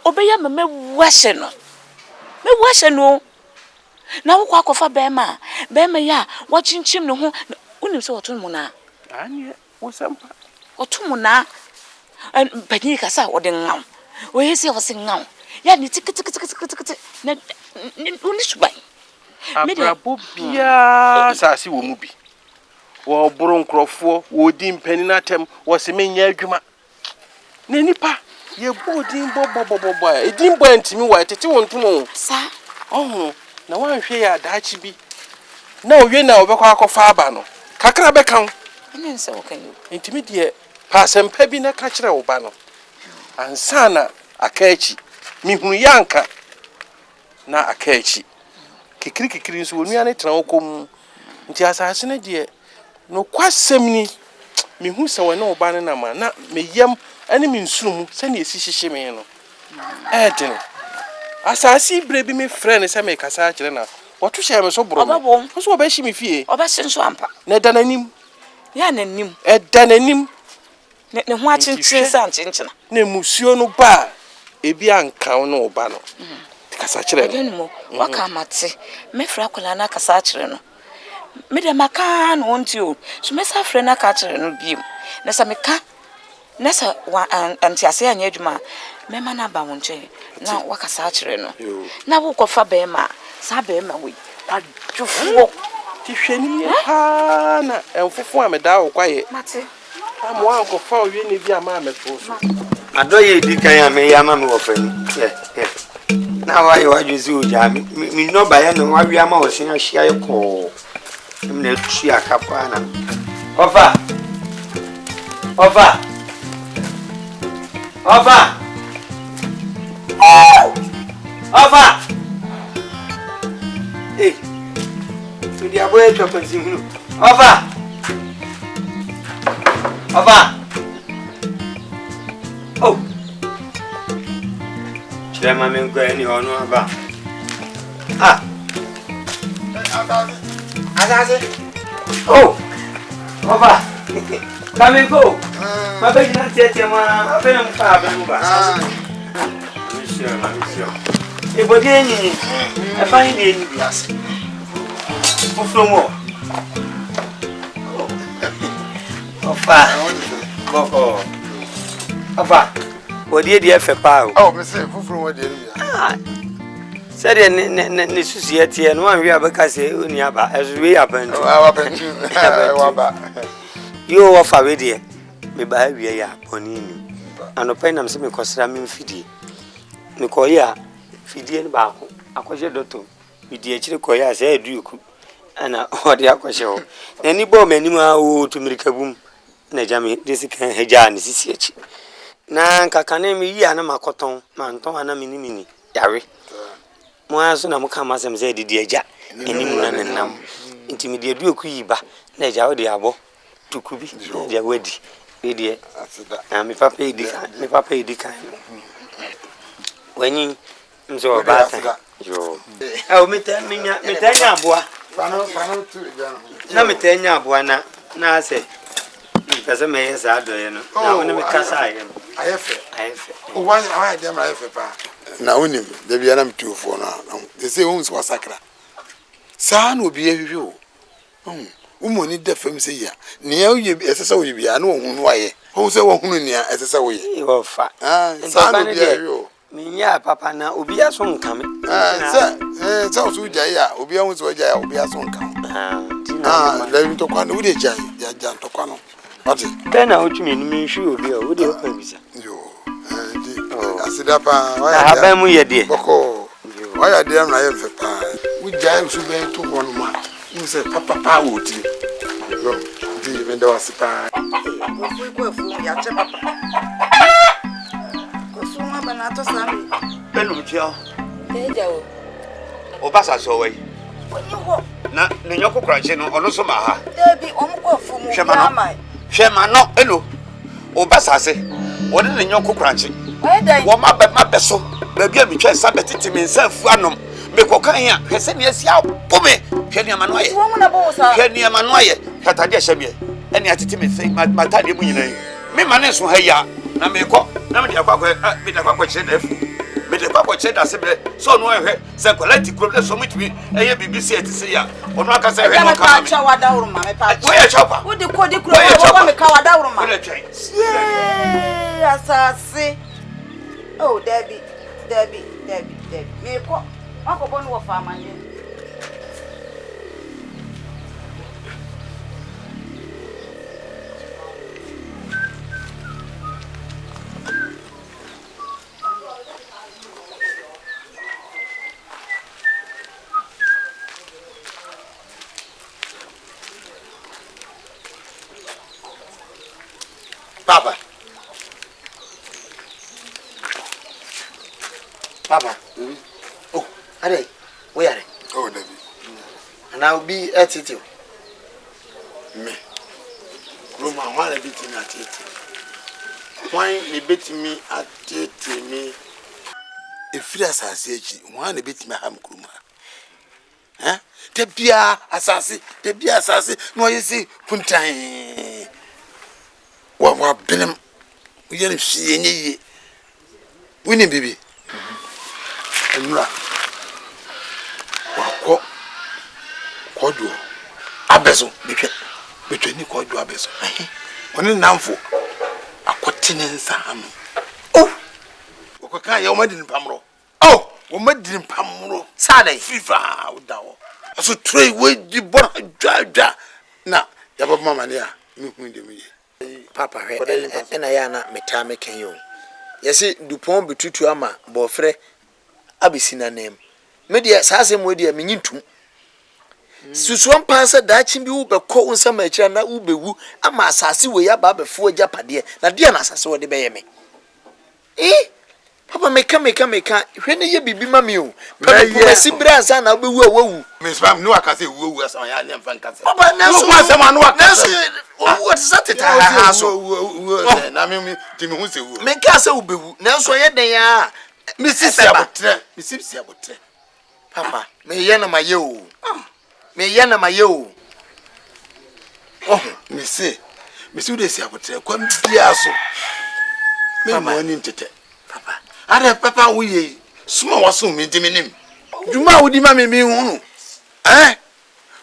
obeya me wahye no na wo kwa kofa be ma ya wo chinchim ne hu unim so woto mu na ani wo sampa woto mu na bani kasa wo de ngaw wo yesi wo se ngaw ya ni tikiti na uni subai abrabo bia sasi wo mu bi wo buru nkrofo wo di mpani na tem wo se menya adwuma na nipa ye bodin bobo edin bo antimi wa tete wontomo sa na wanhwe ya daachi bi na owie na obekwa akọfa aba no kakra bekan ene nse wo kan yo intimi de pasempa bi na ka kire wo ba no ansa na akachi mihunu yanka na akachi kikiri nso wonu ane tena okom nti asase ne de no kwasem ni mihu se wo na wo ba ne na ma na meyam ane minsumu se na esi hyehye me no edin asase brebi me frɛ ne se me kasa kire na woto hye me so bro obabo so obehyi me fie obehye nso ampa na dananim ya nanim edananim ne ho achinchin sa anchinchina na musuo no ba ebi anka no oba no kasa kire no edin mo waka mate me fra kola na kasa kire no me de maka no onti o so me sa fra na ka kire no biem na sa me ka na sa antiase anya adwuma me ma na ba wonche na waka sa kire no na wo kofa be ma sa be ma we adwufo ti hwani ha na enfofo a me da wo kwaye mate amo an kofa owie ne bi ama me so adoye di kan ya me wo fani na wa yo ajuzi o ja mi no ba ya no wa wi ama wo sin ahia ye ko na tu akapa na ofa Ofa. Ofa. Hey. Tu dia boy to pensimu. Ofa. Ofa. Oh. Chama me ko eni onu aba. Ah. Asase. Oh. Ofa. Come and go. My baby not yet, ma. I feel I'm far from Monsieur. A body, I find it. Yes. From more. Ofa. What did you have a power? Oh, Monsieur, from what did you? Said ne society and one we have a case uniaba as we happen. You offer with you. Me buy we ya ponini. And open am se me kosra me fidie. Me koya fidie ne ba ko. Akwaje doctor. Fidie chire koya se eduku. Ana odi akwahye ho. Nani bo mani ma o tumirika bum. Na jame desi kan heja ne sisi achi. Na kakane me yi ana makoton, manton ana minimini. Yare. Mo aso na mo ka masem se didi agya. Enim na nenam. Ntimi de eduku yi ba. Na agya odi abo. Tukubi. Ya wedi. Idi asida me papa idi kan wani mzo ba ta yo o metanya aboa fano tu na metanya aboa na se pese me yesa adoye no na woni me kasa aye ayefe o wa dem ayefe pa na onim de bia na mtuofo na de se won so sakra sa na obi ehwe o umoni da fam se ya ne ya uye esesa uye bia na ohunu aye ho se ohunu ne ya esesa uye yo fa sa no bia yo minya papa na obi aso nkame se osu ja ya obi ahun so ja ya obi aso nkam da mi to kwa no ude ja to kwa no ati be na otumi ni mi hwi obi o ude opa bisa yo asida pa wa ya ba mu ye de boko wa ya de na ye fe pa uja usu be to wono ma Muse papa wuti. Yo, di vende wasipa. Ko ya che papa. Ko suma banato sami. Pelu chio. Teja o. Obasa so we. Onyiwo. Na nyoko kranche no ono so ma ha. Debi omko fumu ya mai. Hwema no elo. Obasa se. Wode ne nyoko kranche. Wo ma be so. Ba bia mi twa sa betiti mi nsafu anom. Me kokan ya hese ne asia pome. Hwani amanoye. Hwani amanoye. Katade ahyemye. Ene atete me sei matade mu nyina yi. Me mane so ha ya. Na me ko. Na me de akwa kire na afu. Me de akwa kire da sebe. So no ehwe. Se quality problem so mutimi eye BBC etise ya. Ono aka se hwe no ka. Me pa wada uruma me pa. Wo ye chopa. Wo de ko de kuro wo me ka wada uruma. Wo twen. Ye asase. Oh Debbie. Me ko. Wako bonu wo fa manje. Papa. Oh, are where are? Oh, David. And I'll be at it. Me. Roma, why a bit in at it? Why they bit me at it? Me. If you are sausage, one a bit my ham kuma. Eh? Tebia assassin, no, you see, Puntain. What Benham? We didn't see any winning baby. And Quadro Abezo between the Quadro Abezo. When in Namfo, a continent. Oh, Okaka, your mother in Pamro. Oh, what mother in Pamro. Saturday, FIFA would down. I should trade with the bon drive. Now, Yabba Mamma, Papa, and I am not me can you. Yes, Dupont betutu ama bofre abisina name. Media sasem we dia menyintum. Susuam pansa da chimbi ube ko unsa machi na ube wu ama asase we ya ba befo agapade na dia na asase we de beye me. Papa meka hwe ne ye bibi ma me o papa si bransa na obewu awu me spam no aka say wu asa ya ne mfa nka say papa na so kwa sama no aka so what is that ta so na me timi hu say wu me ka say obewu na so ye den ya me sisi abotre papa me ye na maye o me si de si abotre kwa bia so me mo ni ntete papa ada papa wo ye suma waso me dimi nim djuma wo di ma me hu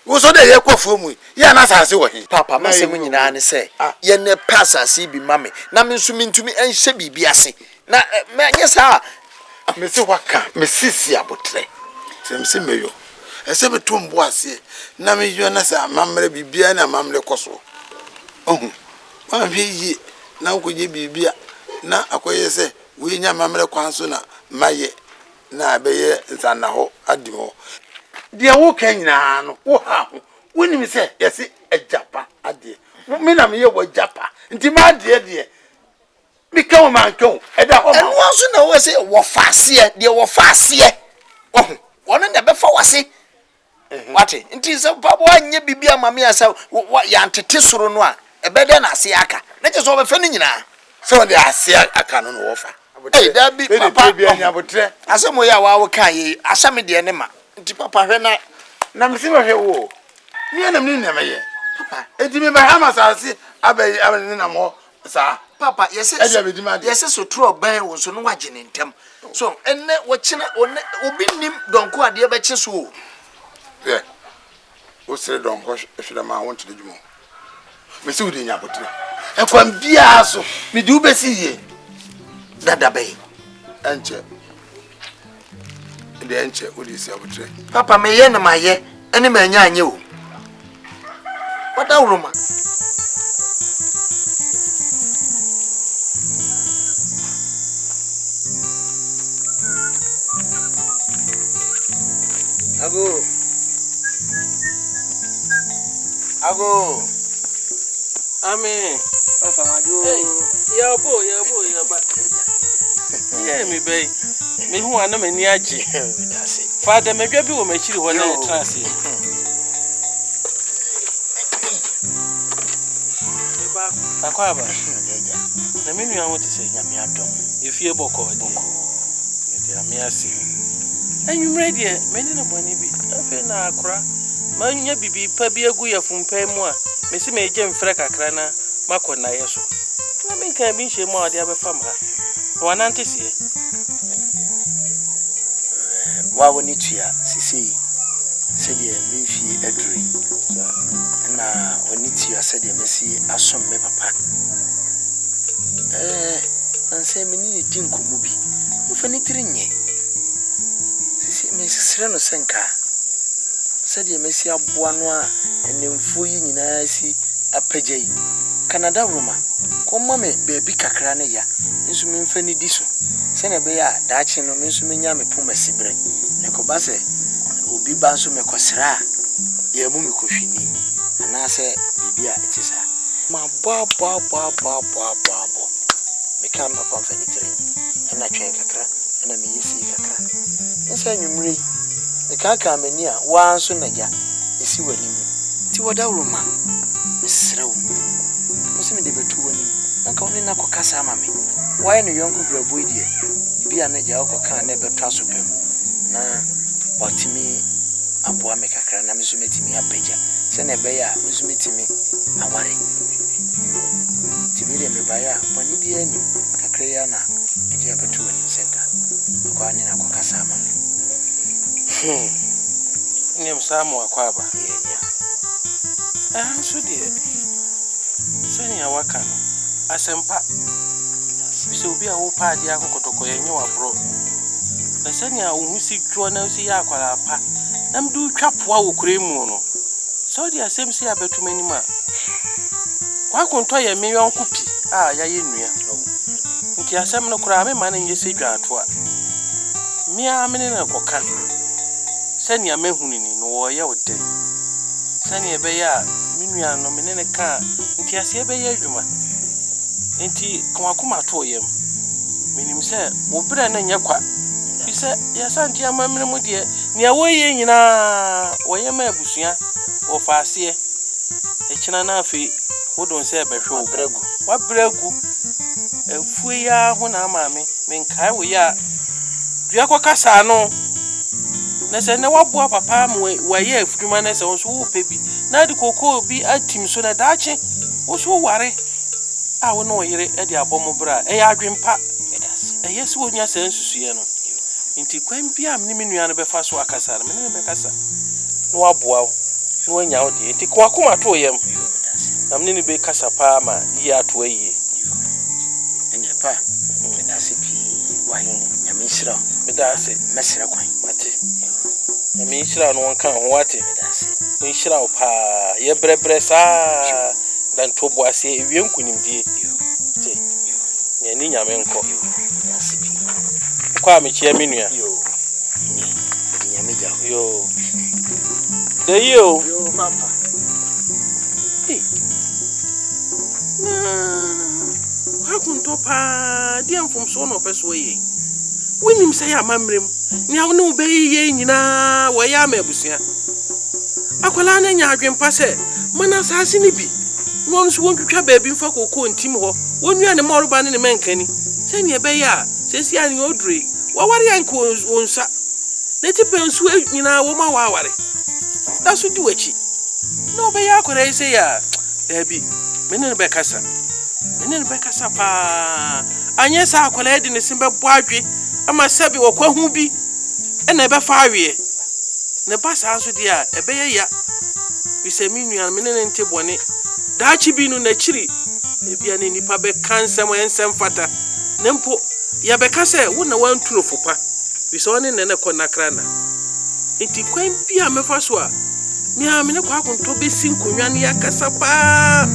wo so de ye kwofo mu ya na asase wo he papa ma se mu nyina ne se ye ne pasase bi ma me na me nso mentumi enhye bibi ase na me anye sa me se waka me sisi abotre se me se meyo ese be tumbo ase na me yo na sa mamre bibia na mamre koso ma hwe yi na ko je bibia na akoye se we nya mamre kwanso na maye na abeye nsanna ho adimo de wo kan nyina no wo ha ho woni mi se yesi ejapa ade me na me ye wo japa nti ma de mi ka o man ka o eda ho eno so na wo se wo faase de wo faase wono na be fa wase wate nti se papa anya bibia mame asa ya ntete soro no a ebede na ase aka na je so wo be fa ni nyina so de ase aka no wo fa da bi papa bi anya botre asemo ya wa wo kan yi asame de ne ma nti papa hwe na me se hwe wo ni na me ni na me ye papa edi me ba ha masase abai abani na mo sa papa yese so tro ban wo so no wagye ne ntem so enne wo kina obi nim donko ade be kye so o wo sere donko ehweda ma won tede djumo me se wudi nya botre e kwam bia so me di ubesi ye dada bay enche de enche wudi si abotre papa me ye na maye ene ma nya anye o wada uruma Ago. Amen. Papa ajo. Ya bo. Yeah, me bay. Me hu ana mani age. Father me dwa bi wo machiri ho na trance. Eba, akwa ba. Na me nua ho te se nyame adom. Efie boko de. Ye ame ase. Anwumre de me ne boni bi. Afi na akora. Ma nya bibi pa bi agu ya fumpa mu a me se me je mfre kakra na makona ye so na me kan bi hye mu a de abefa ma wana ntesie wa woni tua sisi se de me fi aduri na woni tua se de me si asom me papa anse me ni di nkomu bi mo fa ni tirinye sisi me sira no senka sadi mesi aboa no a enemfo yi nyina si apagye Canada Roma komma me beebi kakra ne ya nso me mfa ni di so se na be ya daachi no me nso menya me poma sibre ne ko ba se obi ba nso me kosra ya mu me kohwini ana se bibia etisa ma bo me kan papa mfa ni tire na twen kakra na me yesi kakra nsa nwumre Nikaka mania wanso naja esi wani mu ti wada uruma mesrew musimi de betu wani nka woni na kokasa ama me why no yonko brabo die bia na ja okoka na betu asopem na otimi aboa me kakra na mesumetimi apeja se na be ya mesumetimi aware tibire me baya boni bia ni kakra ya na eje betu wani senka kwa ni na kokasa ama me ni msamu akwaba yeah so de sani awaka no asempa se obi a wo pa dia akokotoko yenye wabro na sani a wo si twa na si ya akwara pa na mdu twapoa wo kuremu no so de asem si abetumani ma kwa konto ye meyon kupi a ya ye nua nti asem no kura me ma na nyese dwa ato a mia me ne na koka sani amehuni ni no wo ye wode sani ebe ya minua no me ne ka nti ase ebe ya adwuma nti kwa kuma to yem Minim say wo bra na nya kwa. Bi say ya santi amamre mu de ne awoye nyina wo ye ma abusua wo faase e kina na afi wo don say behwe wo bragu wa bragu efue ya ho na amame menkai wo ya dua kokasa no na se ne waboa papa mu wa ye afuduma na se wo so wo pebi na de kokoo bi atim so na daache wo so ware a wo no yire e de abomo bra e ya adwempa e yes wo nya se nsusuye no nti kwan bia me nua no befa so akasa me ne be kasa no waboa wo no wanya wo de nti kwa koma to yam na me ne be kasa pa ma yi ato ayi enye pa me da se pi wa nyame hira me da se mesere kwan mate nyame hira no won kan ho wate me da se me hira wo pa ye brebre sa dan to bo ase ewie nkunimdie te ne ni nyame nko me da se pi kwa me chia me nua yo ni de nyame ja yo de yo papa Hakunto pa dia mfumso no peso ye winim say amamrem ni awo no be ye nyina wo ya ma abusua akwala na nya adwempa se mana saase ni bi no nso wontwitwa baabi mfa kokoo ntim ho wonua ne moroba ne menkani se ne be ya sesi ani odure waware anko onsa ne tipensu nyina wo ma waware da so di wachi no be ya akwara se ya dabi menen be kasa pa anye sa akwala de ne simbe boadwe ama sabi wo kwahu bi ena be fa awie ne ba sa so dia ebe ya bisemi nua menen nte bone daachi bi no na chiri ebia ne nipa be kansem ensem fata nempo ya be kase wo na wantuno fopa bise one ne ne konakra na enti kwan bia mefa so a mi a me ne kwa konto be sinkonwa ne ya kasa pa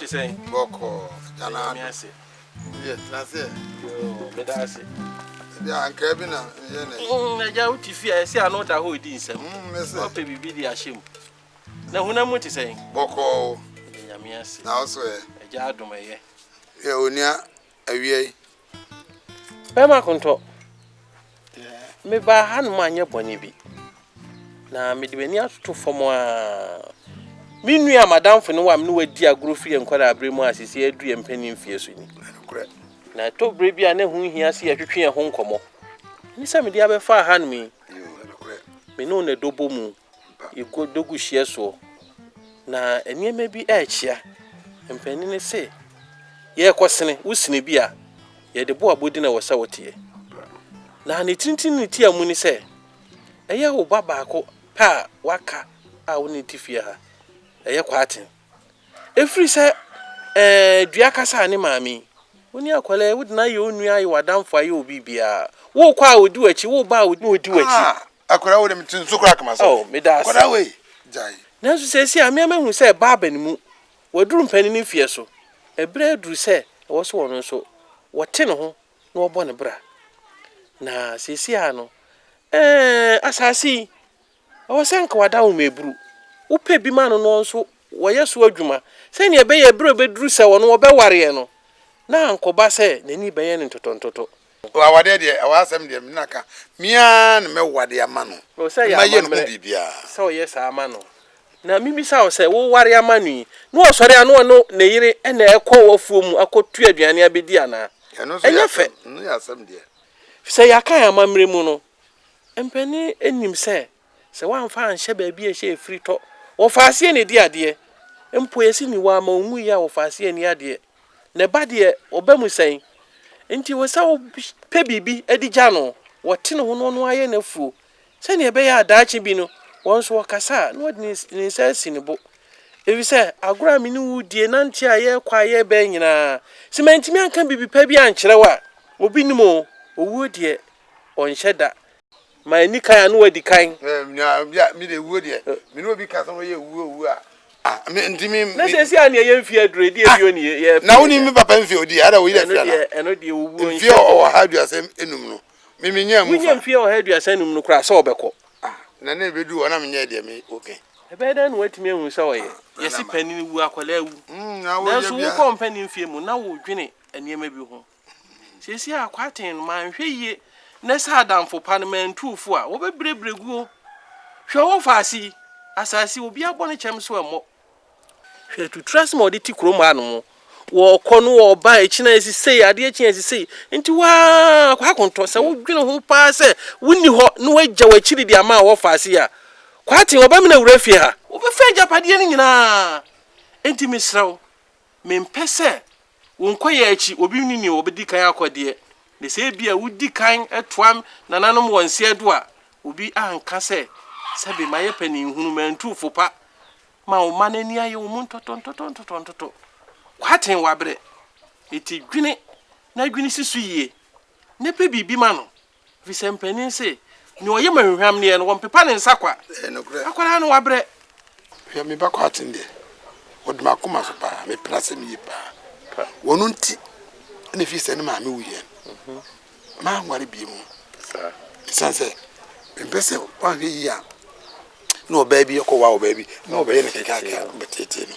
saying boko jana mi ase ye trase yo me da ase ya anka bi na ye na na ja uti fi ase ano da ho di nsam me se o pe bibi di ahyem na huna mu ti saying boko ya mi ase na oso ye ja adomeye ye onia awie be ma konto me ba han ma anye boni bi na me de bani atoto fomo a minua madam fo no wam no wadi agro fie nkwara abremu asisi adu empanin fie so ni na to bre bia na hu hia se atwetwe ho nkomo ni se me dia be fa han mi me no na dobo mu ego dogu hie so na eniema bi a chia empanin se ye kwosene usine bi a ye de bo abodi na wosa wotie na ne tintin ne tia mu ni se eye wo baba ko pa waka a woni tifie ha eye kwaten efri se dua kasa ne maami woni akwala wudina ye onua ye wadamfo aye obibia wo kwa odi wachi wo ba odi wachi akwala wo de mtin so kra kama so oh me da akwala we jai nanso se si amiama hu se baba ne mu waduru mpani fie so ebre duru se wo so wono so wote ne ho na wo bɔ ne bra na se si ano asasi wo se nka wada wo mebru upe bi ma no nso woye so adwuma se ne ebe ye bro beduru se wono wo be ware no na ankoba se nani beye ne ntotontoto wa wade de wa asem de minaka mia na me wade ama no ma ye no bibia se woye sa ama no na mimi sa wo se wo ware ama nu no osore ano no ne yire na ekọ wafuo mu akotu aduane abedi ana enya fe no ya asem de se yakan amamre mu no empani enim se wanfa anhye ba bi ehye efri to wo faase ne di ade empo yesi ni wa ma onwu ya wo faase ni ade ne ba de obamu sen enti wo sa wo pe bibi adigya no wo te ne ho no aye na fuo se ne be ya adaachi bi no wonso wakasa no ni sense ne bo ebi se agora mi ni wudie nante aye kwa aye be nyina simentimi anka bibi pa bi ankyere wa obi nimo owu de onhye da ma ni kan no wadi kan mi de wuo de mi no bi ka so ye wuo a na se sia ne ye mfie adure di ebio ne ye na woni mi papa mfie odi ada wo ida fia na eno de owu mfie o ha aduasem enum no mi nya mu fa mfie o ha aduasem enum no kra se obekọ na na ebedu wona me nya de me okay ebe da no watimi ehun se oye yesi panini wu akwala wu na wo ye bia na so wo mfani mfie mu na wo dwene eniema bi ho sesi akwaten ma nhwe ye na sa adamfo parliamentufu a wo bebrebregu hwe wo faasi asasi obi abone chem so emo hwe to trust mo de ti krom anu wo kono wo ba echina esisei ade echina esisei nti wa kwa konto se wo dwene ho pa se wonni ho no wagya wachiri di ama wo faasi a kwaten wo ba me na wura fie ha wo be fa japade ni nyina enti misraw mempese wonkoye achi obi nini obedi kan akode ne se bia wudi kan etoam nananom wonse ado a obi anka se sebe maye pani hunu mantu fopa ma o manani aye o mun totontotontotontoto kwaten wabre eti dwene na dwene sisu yie ne pe bibi ma no visempani se ni oye mahwehwam ne no wonpepa ne nsakwa akwara no wabre ya me ba kwaten de wodma koma so pa me plase mi pa wonunti ne fi se ne ma me wuye ma ngware bi mu sa isanse mpese wa hwe ya no baby ko wa baby no be ne kaka betete no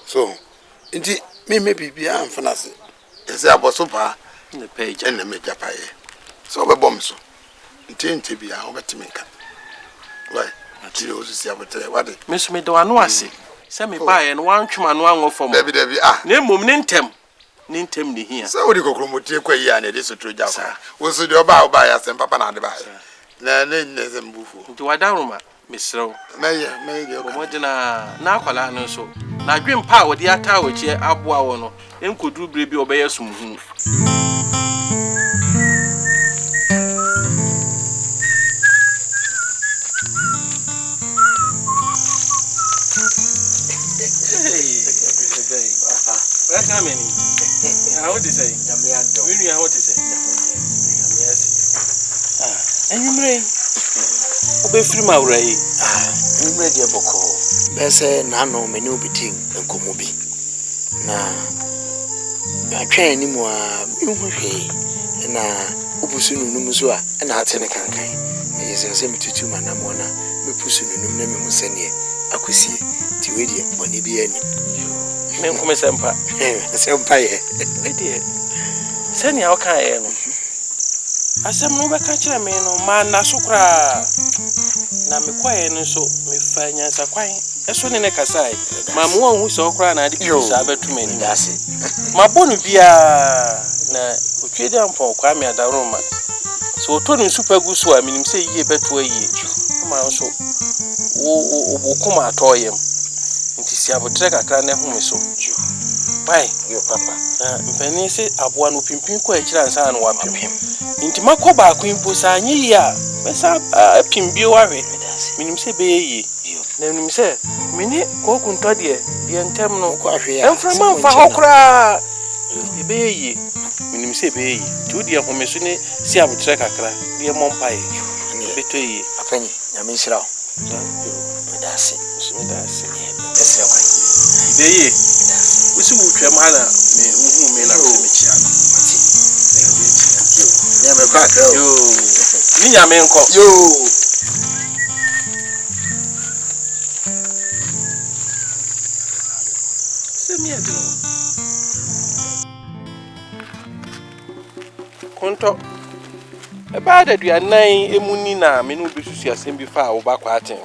so nti me bibia amfana se ese aboso pa ne page ene me japaye so be bom so nti bia obetimeka why atire osisi abotere wade meso me do anu ase se me baaye no wantwema no anwo fom dabi na mom ne ntem ni hia so wodi kokromotie kwa yi ane de sotro jafa wo so de oba ya sem papa na de ba na ne zembufu nti wadaruma misrew meye komodina na akwala no so na dwem pa wodi ata wachi aboa wo no enkoduru bre bi obeye sumhu How did say? Yamiado. We knew how to say. And you may obey free my ray. You may dear Boko. Besse Nano menu beting and Komobi. Na I train him and Upusunu Numusua and Hatenekankai. Yes, I sent me to 2 manamona. Me Pusunu Numusenie. Akusi, Tiwidi, Monibiani. Men come sempa. Sempa ye. Dear. Send your kind. Asem no be catch me no man na sukra. Na me kwae no so me fanya sa kwan. Eso ne ne kasai. Ma mo hu so kra na ade bisa betu mani dase. Ma bonu bia na otwede ampo kwa me adaroma. So to no super gu so a minim se yie betu ayi. Ma so wo kuma atoyem. Nti si abotre kakra na hu me so. Pai, yo papa. Mpani se aboa no pimpin ko akira nsa na wapim. Nti makoba akwimpo sa anyi ya. Mesa pimbio wawe. Minim se be yi. Na minim se mini ko kunto de ntem no ko ahwe ya. Emframa mfa hokra. Be yi. Minim se be yi. Tu de ho meso ne si abotre kakra. De mompai. Beto yi. Afanyi, nyame nshirawo. Medase. Medase. Esra kwa. Beye. Usi wutwa mana me uhu me na me chia no. Mati. Nyame kwa akra. Yo. Ni nyame nko. Yo. Semi ado. Konto. Eba da duanan emuni na me no besusu asem bi fa wo ba kwa aten.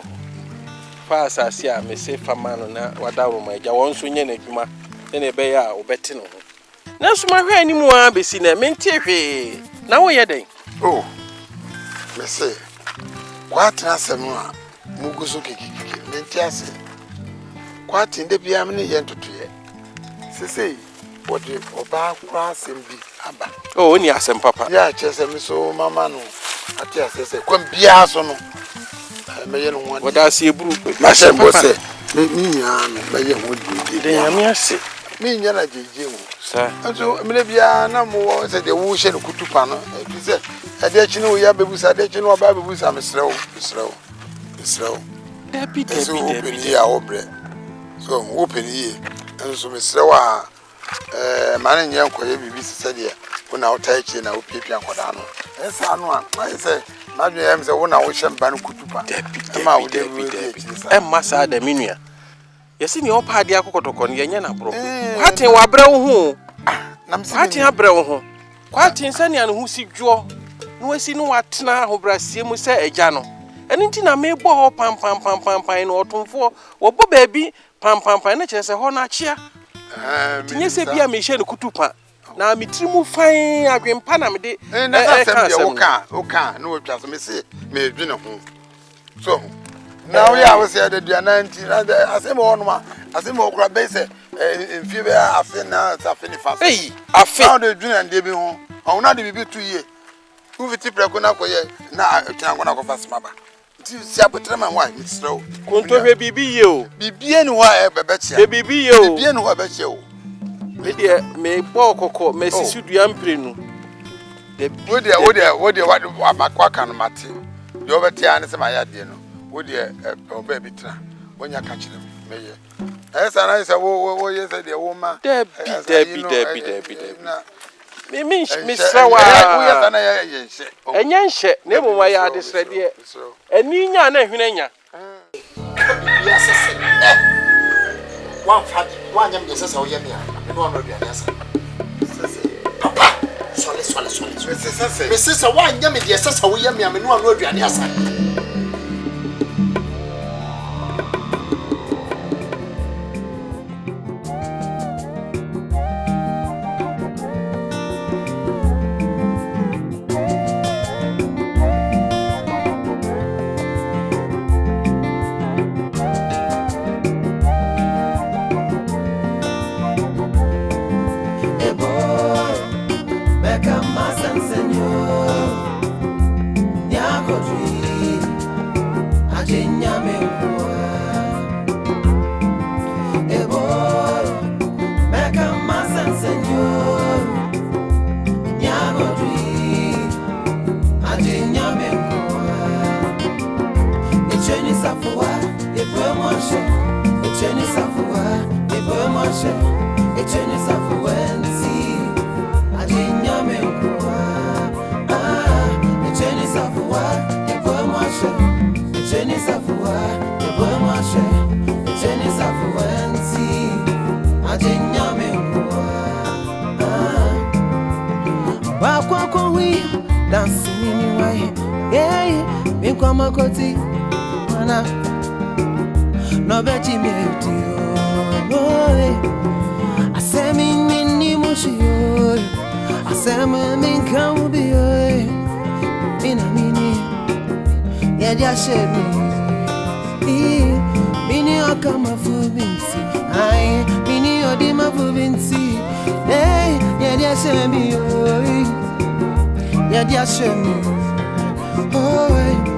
Fa asase a me se fama no na wadawo ma agya won so nye na adwuma ne be ya obete no ho na so ma hwe animu a besi na mentie hwe na wo ye den oh me se kwatena asem a muguso kikiki mentie ase kwatende bia me ne ye ntotoye sesei wodi oba kwa asem bi aba oh ni asem papa ya chese me so mama no ati asese kwam bia so no meye no wodi woda ase eburu ma se mbose ni ya meye ho di de ya me ase mi nya na jeje mu sa nso mele bia na mo se de wo hye no kutupa no e se ade chi no ya bebusa ade chi no ba bebusa mesrew de bi ya obre So open here. And so Mr. Wa man and young Koya be said here. When I touch in our people and Kodano. Yes, I say, Madame is the one I wish I'm Banukutupa. Massa de Minia. Yes, in your party, I could on Yana Bro. What in Wabro? What in Abro? What in Sunny and who see Joe? No, see no what now, who Brasil say a jano. And indeed, I may bow pam in autumn for, or baby, pam as a honor chair. Yes, a beer Michel Kutupa. Now, me trimu fine, I can panam de. And that's okay, no, just me say, may be no home. So now, I was here at the 19, I say more, I say more crab base, in fever, I feel now, it's a finny fast. Hey, I found the dinner and Debbie home. I will not be 2 years. Who will tip Raconako yet? Now I'm going to go fast, Mama. Sabatrama, why, Miss Rowe? Contour baby, you be bien why, Babette, baby, you bien who I bet you. Media may walk, Messi should be amprinu. The would you what my quack and Martin? The overtian my idea. Would you, baby, when you catch them? As I said, oh, yes, the woman. Debbie. Miss Sawa, and Yanshe, never why I decided yet. And Nina, Nina. One young business, oh, yeah, and one of your answer. Papa, solid. Mrs. One young business, oh, yeah, and one of your answer. No bet you me I say me ni mushi I say me can be mina mini ya jashe me mini akama fubinsi ai mini odima fubinsi hey ya jashe me ya jashe me oh